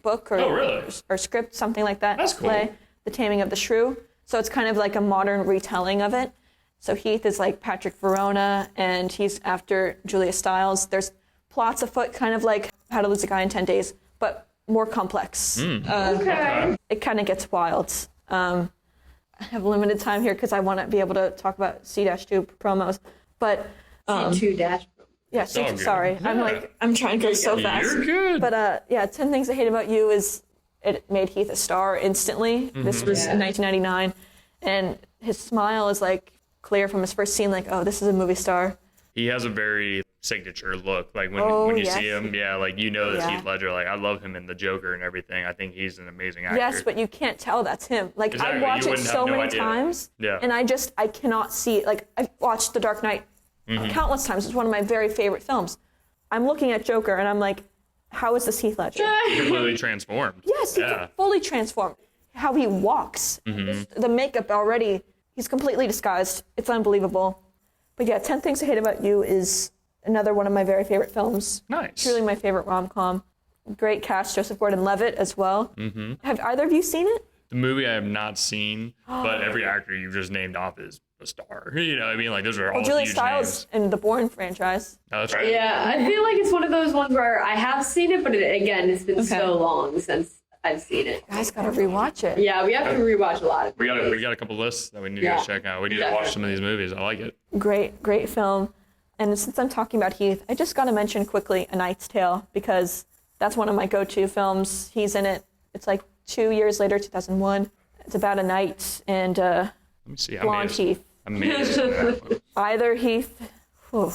book or script, something like that. That's cool. Play, The Taming of the Shrew. So it's kind of like a modern retelling of it. So Heath is like Patrick Verona, and he's after Julia Stiles. There's plots afoot, kind of like How to Lose a Guy in 10 Days, but more complex. Okay. It kind of gets wild. I have limited time here because I want to be able to talk about C-2 promos, but C2- yeah, sorry. Yeah. I'm trying to go so fast. You're good. But 10 Things I Hate About You it made Heath a star instantly. Mm-hmm. This was in 1999, and his smile is like clear from his first scene, like, oh, this is a movie star. He has a very signature look. Like when you see him, like that's Heath Ledger. Like I love him in The Joker and everything. I think he's an amazing actor. Yes, but you can't tell that's him. Like exactly. I watch it so many times, and I cannot see it. Like I've watched The Dark Knight countless times. It's one of my very favorite films. I'm looking at Joker and I'm like, how is this Heath Ledger? Completely transformed. Yes, fully transformed. How he walks, the makeup already, he's completely disguised. It's unbelievable. But yeah, 10 Things I Hate About You is another one of my very favorite films. Nice. Truly my favorite rom-com. Great cast, Joseph Gordon-Levitt as well. Mm-hmm. Have either of you seen it? The movie I have not seen, but every actor you just named off is a star. You know what I mean? Like, those are all Julia huge Stiles names. in the Bourne franchise. Oh, that's right. Yeah, I feel like it's one of those ones where I have seen it, but it's been so long since I've seen it. You guys gotta rewatch it. Yeah, we have to rewatch a lot of We got a couple lists that we need to go check out. We need to watch some of these movies. I like it. Great film. And since I'm talking about Heath, I just gotta mention quickly A Knight's Tale because that's one of my go-to films. He's in it. It's like 2 years later, 2001. It's about a knight and let me see. blonde Heath. Amazing. Either Heath. So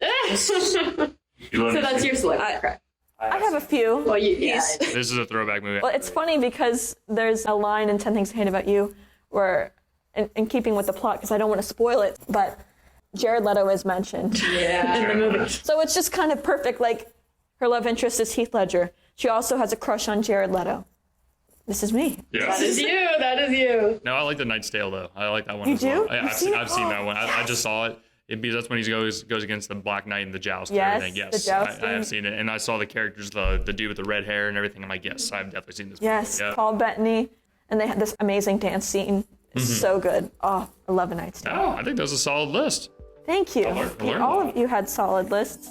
that's your select, correct? I have a few. Well, This is a throwback movie. Well, it's funny because there's a line in 10 Things I Hate About You where, in keeping with the plot, because I don't want to spoil it, but Jared Leto is mentioned in the movie. So it's just kind of perfect. Like, her love interest is Heath Ledger. She also has a crush on Jared Leto. This is me. Yeah. That is you. No, I like The Knight's Tale, though. I like that one as well. I've seen that one. I just saw it. Because that's when he goes against the Black Knight in the joust and everything. Yes, the jousting. I have seen it. And I saw the characters, the dude with the red hair and everything. I'm like, yes, I've definitely seen this Yes, movie. Yeah. Paul Bettany. And they had this amazing dance scene. It's so good. Oh, I love A Knight's Tale. Oh, I think that was a solid list. Thank you. All of you had solid lists.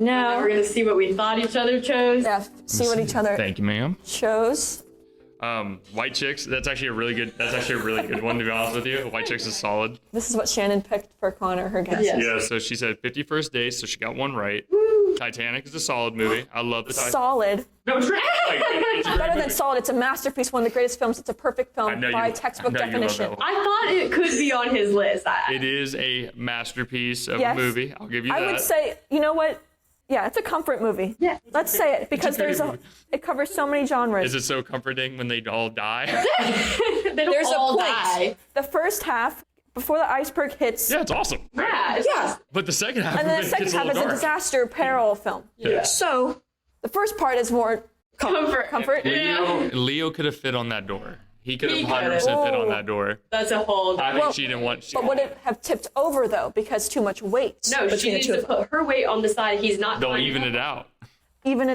Now we're gonna see what we thought each other chose. Yeah, see what each other Thank you, ma'am. chose. White Chicks. That's actually a really good one, to be honest with you. White Chicks is solid. This is what Shannon picked for Connor, her guess. Yeah, so she said 50 First Dates, so she got one right. Woo! Titanic is a solid movie. I love the Titanic. Solid. No, it's great. It's a great Better than movie. solid. It's a masterpiece, one of the greatest films. It's a perfect film by textbook definition. I thought it could be on his list. It is a masterpiece of a movie. I'll give you that. I would say, you know what? Yeah, it's a comfort movie. Yeah. Let's say it, because it covers so many genres. Is it so comforting when they all die? They don't There's all a point. die. The first half, before the iceberg hits, Yeah, it's awesome. Yeah. But the second half and of then the it second gets a half little is a dark. disaster peril film. Yeah. So the first part is more comfort. Leo could have fit on that door. He could have He 100% could've. fit on that door. That's a whole. I think she didn't want. But would it have tipped over though because too much weight? No, she between the needs two to of them? put her weight on the side. He's not. They'll climbing even up.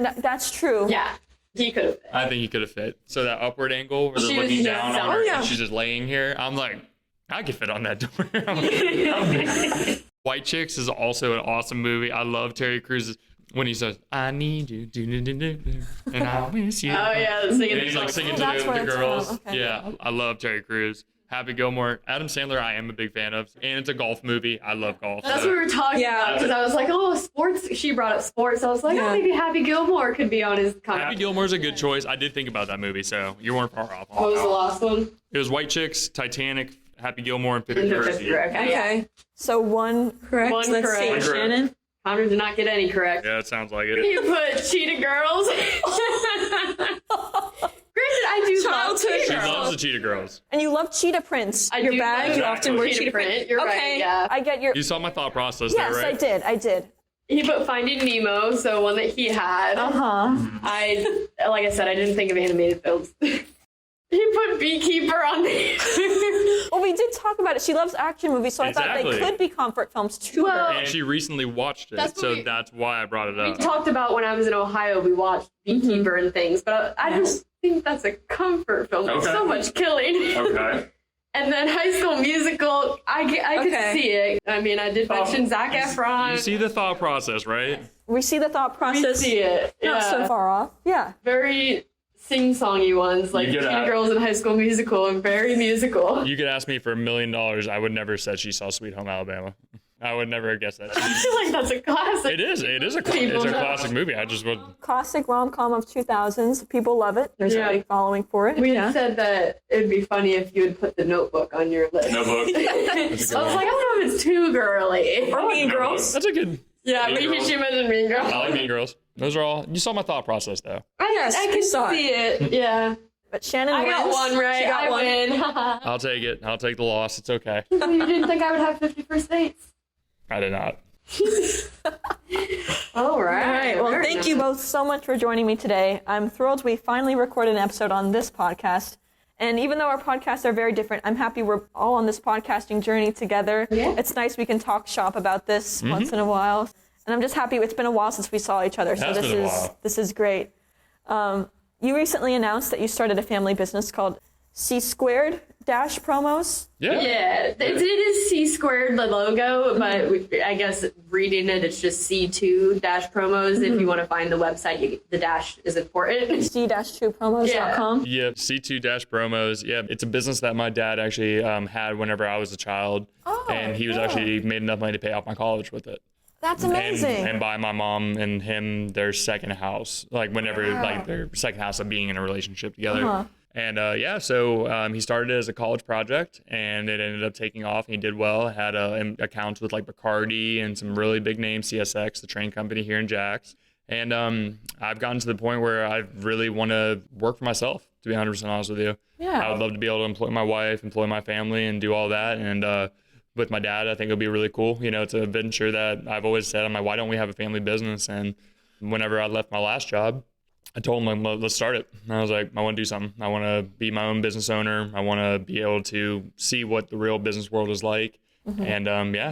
it out. That's true. Yeah, he could have. I think he could have fit. So that upward angle where they're She was looking just down down. on her Oh, yeah. and she's just laying here, I'm like, I could fit on that door. I'm like, White Chicks is also an awesome movie. I love Terry Crews when he says, I need you, and I miss you. Oh yeah, singing. And he's like singing to that's where the it's girls. from. Okay. Yeah, I love Terry Crews. Happy Gilmore. Adam Sandler, I am a big fan of. And it's a golf movie. I love golf. That's so- what we were talking about because I was like, oh, sports. She brought up sports. I was like, oh, maybe Happy Gilmore could be on his Happy contract. Gilmore's a good choice. I did think about that movie, so you weren't far off. What was the last one? It was White Chicks, Titanic, Happy Gilmore, and Fifty Okay. First. Okay. So one correct. One Let's correct. see, Shannon. Connor did not get any correct. Yeah, it sounds like it. You put Cheetah Girls. Granted, I do love Childhood. She Cheetah loves Girls. the Cheetah Girls. And you love cheetah prints. I Your do bag, love you often wear cheetah cheetah print. print. You're okay. right, yeah. I get your. You saw my thought process Yes, there, right? I did. He put Finding Nemo, so one that he had. Uh-huh. Like I said, I didn't think of animated films. He put Beekeeper on the. Well, we did talk about it. She loves action movies, so I thought Exactly. they could be comfort films too. Well, And she recently watched it, That's what so we- that's why I brought it We up. talked about when I was in Ohio, we watched Beekeeper and things, but I don't think that's a comfort film. There's Okay. so much killing. Okay. And then High School Musical, I could Okay. see it. I mean, I did mention Zac Efron. You see the thought process, right? We see the thought We process. see it. Not Yeah. so far off. Yeah. Very sing-songy ones, like You get Cheetah that. Girls in High School Musical, and very musical. You could ask me for $1 million, I would never have said she saw Sweet Home Alabama. I would never have guessed that. I feel like that's a classic. It is a People know. classic movie. I just would. Classic rom-com of 2000s. People love it. There's Yeah. a big following for it. We said that it'd be funny if you would put The Notebook on your list. Notebook. I was like, I don't know if it's too girly. Or Mean Girls. That's a good. Yeah, Mean maybe Girls. she mentioned Mean Girls. I like Mean Girls. Those are all. You saw my thought process, though. I can saw see it. Yeah. But Shannon I got wins. one right. She got I one. win. I'll take it. I'll take the loss. It's okay. You didn't think I would have 50 first dates? I did not. All right. All right. Well, thank you both so much for joining me today. I'm thrilled we finally recorded an episode on this podcast. And even though our podcasts are very different, I'm happy we're all on this podcasting journey together. Yeah. It's nice we can talk shop about this once in a while. And I'm just happy it's been a while since we saw each other. So Has this been a is while. this is great. You recently announced that you started a family business called C Squared Dash Promos. Yeah. Yeah, it is C squared, the logo, but I guess reading it, it's just C2 dash promos. If you want to find the website, the dash is important. C-2promos.com. Yeah, C2 Dash Promos. Yeah, it's a business that my dad actually had whenever I was a child. And he was actually made enough money to pay off my college with it. That's amazing. And buy my mom and him their second house, like whenever, like their second house of being in a relationship together. And so he started it as a college project, and it ended up taking off. And he did well. Had accounts with like Bacardi and some really big names, CSX, the train company here in Jax. And I've gotten to the point where I really want to work for myself, to be 100% honest with you. Yeah. I would love to be able to employ my wife, employ my family, and do all that. And with my dad, I think it'll be really cool. You know, it's a venture that I've always said, I'm like, why don't we have a family business? And whenever I left my last job, I told him, like, let's start it. And I was like, I want to do something. I want to be my own business owner. I want to be able to see what the real business world is like. And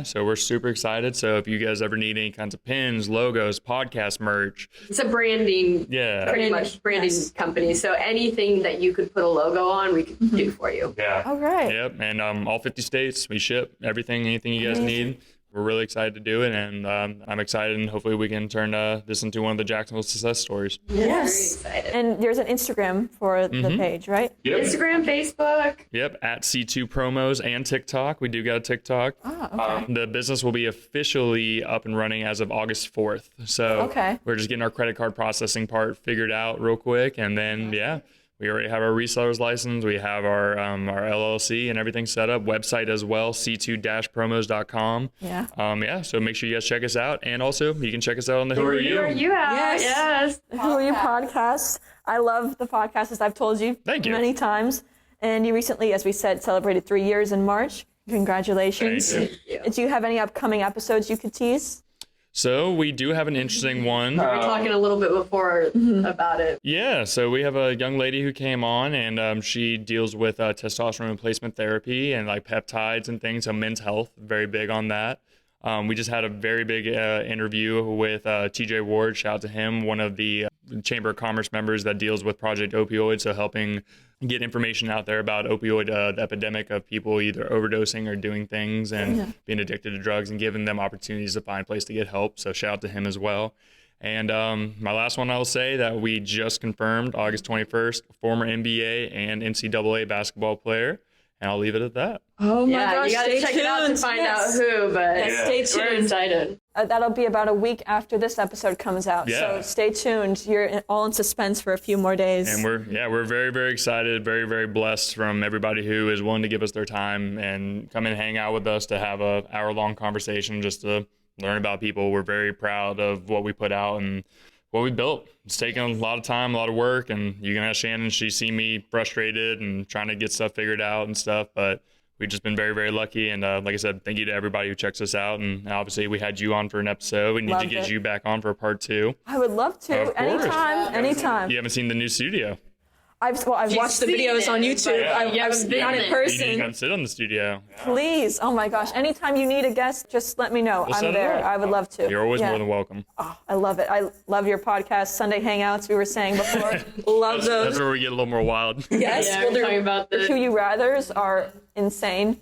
so we're super excited. So if you guys ever need any kinds of pins, logos, podcast merch, It's a branding, yeah. pretty much branding company. So anything that you could put a logo on, we could do for you. Yeah. All right. Yep. And all 50 states, we ship everything, anything you guys need. We're really excited to do it. And I'm excited. And hopefully we can turn this into one of the Jacksonville success stories. Yes. Very excited. And there's an Instagram for the page, right? Yep. Instagram, Facebook. Yep, at C2 Promos and TikTok. We do got a TikTok. The business will be officially up and running as of August 4th. So Okay. we're just getting our credit card processing part figured out real quick. And then, We already have our reseller's license. We have our LLC and everything set up. Website as well, c2-promos.com. Yeah. So make sure you guys check us out. And also, you can check us out on the Who Are You app. Yes. Who Are You podcast. I love the podcast, as I've told you many times. And you recently, as we said, celebrated 3 years in March. Congratulations. Thank you. Do you have any upcoming episodes you could tease? So we do have an interesting one. We were talking a little bit before about it. Yeah, so we have a young lady who came on, and she deals with testosterone replacement therapy and like peptides and things, so men's health, very big on that. We just had a very big interview with TJ Ward, shout out to him, one of the Chamber of Commerce members that deals with Project Opioid, so helping get information out there about opioid, the epidemic of people either overdosing or doing things and being addicted to drugs, and giving them opportunities to find a place to get help. So shout out to him as well. And my last one, I will say that we just confirmed August 21st, former NBA and NCAA basketball player. And I'll leave it at that. Oh my gosh, you gotta check it out to find out who, but stay tuned. We're excited. That'll be about a week after this episode comes out. So stay tuned. You're all in suspense for a few more days. And we're very, very excited, very, very blessed from everybody who is willing to give us their time and come and hang out with us to have a hour-long conversation just to learn about people. We're very proud of what we put out and what we built. It's taken a lot of time, a lot of work, and you can ask Shannon. She's seen me frustrated and trying to get stuff figured out and stuff, but we've just been very, very lucky. And like I said, thank you to everybody who checks us out. And obviously we had you on for an episode. We need to get you back on for part 2. I would love to. Anytime. You haven't seen the new studio. I've watched the videos on YouTube. I've not in person. You need to come sit on the studio. Please. Oh my gosh. Anytime you need a guest, just let me know. I'm there. I would love to. You're always more than welcome. Oh, I love it. I love your podcast, Sunday Hangouts, we were saying before. Love those. That's where we get a little more wild. Yes. Yeah, we're talking about the Who You Rathers are insane.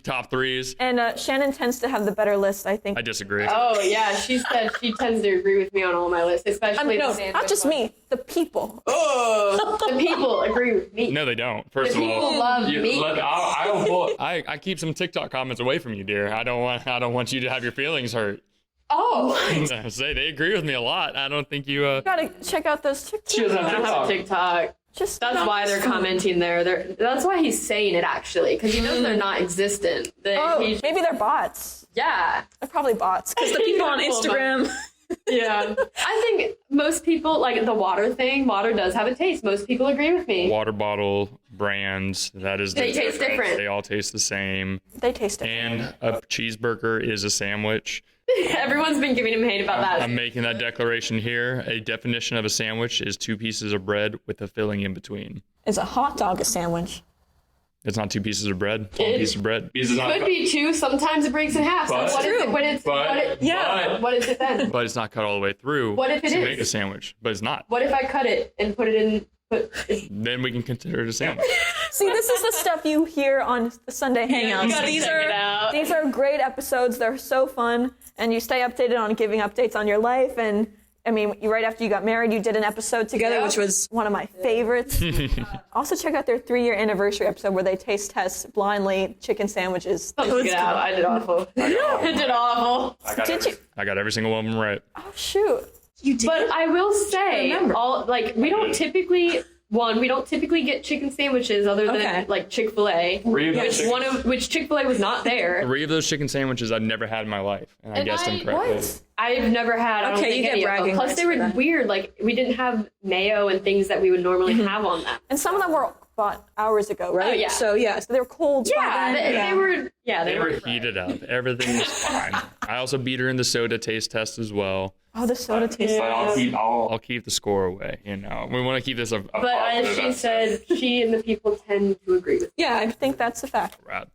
Top 3s. And Shannon tends to have the better list, I think. I disagree. Oh, yeah. She said she tends to agree with me on all my lists, especially the sandwich not just one. me. The people. Oh, the people agree with me. No, they don't. First The of all, people love me. I keep some TikTok comments away from you, dear. I don't want you to have your feelings hurt. Oh. Say they agree with me a lot. I don't think you. You gotta check out those TikToks. She doesn't have TikTok. That's why they're commenting there. That's why he's saying it, actually, because he knows they're not existent. Maybe they're bots. Yeah. They're probably bots. Because the people on Instagram. Yeah. I think most people, like the water thing, water does have a taste. Most people agree with me. Water bottle brands, that is They taste different. They all taste the same. They taste different. And a cheeseburger is a sandwich. Everyone's been giving him hate about that. I'm making that declaration here. A definition of a sandwich is 2 pieces of bread with a filling in between. Is a hot dog a sandwich? It's not 2 pieces of bread. It's 1 piece of bread. Could be 2. Sometimes it breaks in half. So what is it when it's what is it then? But it's not cut all the way through. What if it to is? make a sandwich, but it's not. What if I cut it and put it in? Then we can consider it a sandwich. See, this is the stuff you hear on the Sunday Hangouts. These are great episodes. They're so fun, and you stay updated on giving updates on your life. And I mean, right after you got married, you did an episode together, which was one of my favorites. Also, check out their 3-year anniversary episode where they taste test blindly chicken sandwiches. I did awful. I did awful. I got every single one of them right. Oh shoot! You did. But I will say, we don't typically get chicken sandwiches other than like Chick-fil-A, which Chick-fil-A was not there. 3 of those chicken sandwiches I've never had in my life, and I guessed them correctly. What? I've never had. I don't think any of them. Plus, they were weird. Like we didn't have mayo and things that we would normally have on them. And some of them were bought hours ago, right? Oh yeah. So they were cold. They were. Yeah, they were heated up. Everything was fine. I also beat her in the soda taste test as well. Oh, the soda taste. But I'll keep the score away. You know, we want to keep this. But as she said, she and the people tend to agree with. Yeah, I think that's a fact. Right.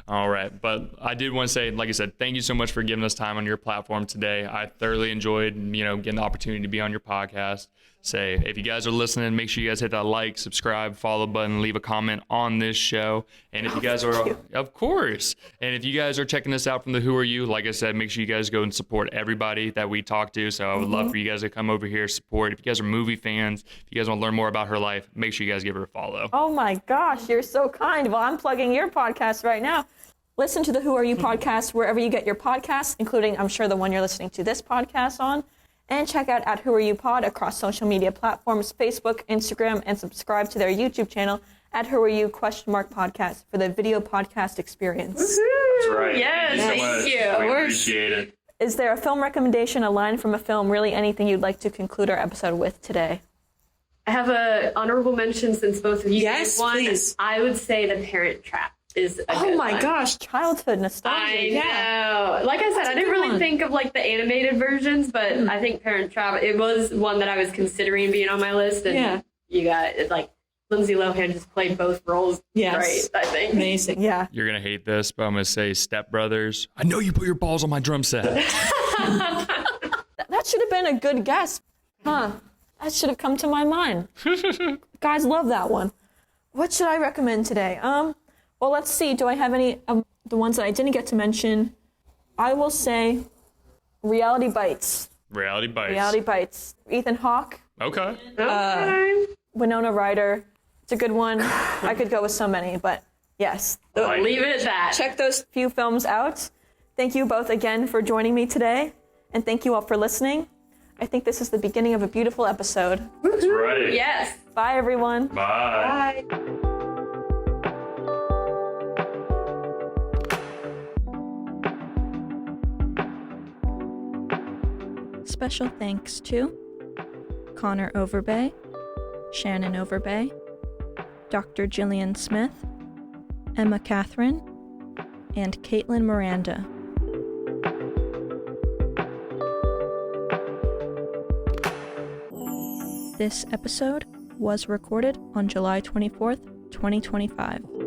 All right. But I did want to say, like I said, thank you so much for giving us time on your platform today. I thoroughly enjoyed, getting the opportunity to be on your podcast. Say, if you guys are listening, make sure you guys hit that like, subscribe, follow button, leave a comment on this show. And if you guys are, of course. And if you guys are checking this out from the Who Are You, like I said, make sure you guys go and support everybody that we talk to. So I would love for you guys to come over here, support. If you guys are movie fans, if you guys want to learn more about her life, make sure you guys give her a follow. Oh my gosh, you're so kind. Well, I'm plugging your podcast right now. Listen to the Who Are You podcast wherever you get your podcasts, including, I'm sure, the one you're listening to this podcast on. And check out Who Are You Pod across social media platforms, Facebook, Instagram, and subscribe to their YouTube channel Who Are You podcast for the video podcast experience. Woo-hoo! That's right. Yes, thank you. We appreciate it. Is there a film recommendation, a line from a film, really anything you'd like to conclude our episode with today? I have an honorable mention since both of you gave one. Please. I would say The Parent Trap is a Oh good my one. gosh, childhood nostalgia. I Yeah. know. Like I said, I didn't really think of like the animated versions, but I think Parent Trap, it was one that I was considering being on my list. And you got like Lindsay Lohan just played both roles Yes. great, I think. Amazing. Yeah. You're going to hate this, but I'm going to say Step Brothers. I know you put your balls on my drum set. That should have been a good guess. Huh. That should have come to my mind. Guys love that one. What should I recommend today? Well, let's see. Do I have any of the ones that I didn't get to mention? I will say Reality Bites. Reality Bites. Reality Bites. Ethan Hawke, Okay. Okay. Winona Ryder. It's a good one. I could go with so many, but yes. Leave it at that. Check those few films out. Thank you both again for joining me today, and thank you all for listening. I think this is the beginning of a beautiful episode. That's right. Yes. Bye, everyone. Bye. Bye. Special thanks to Connor Overbay, Shannon Overbay, Dr. Jillian Smith, Emma Catherine, and Caitlin Miranda. This episode was recorded on July 24th, 2025.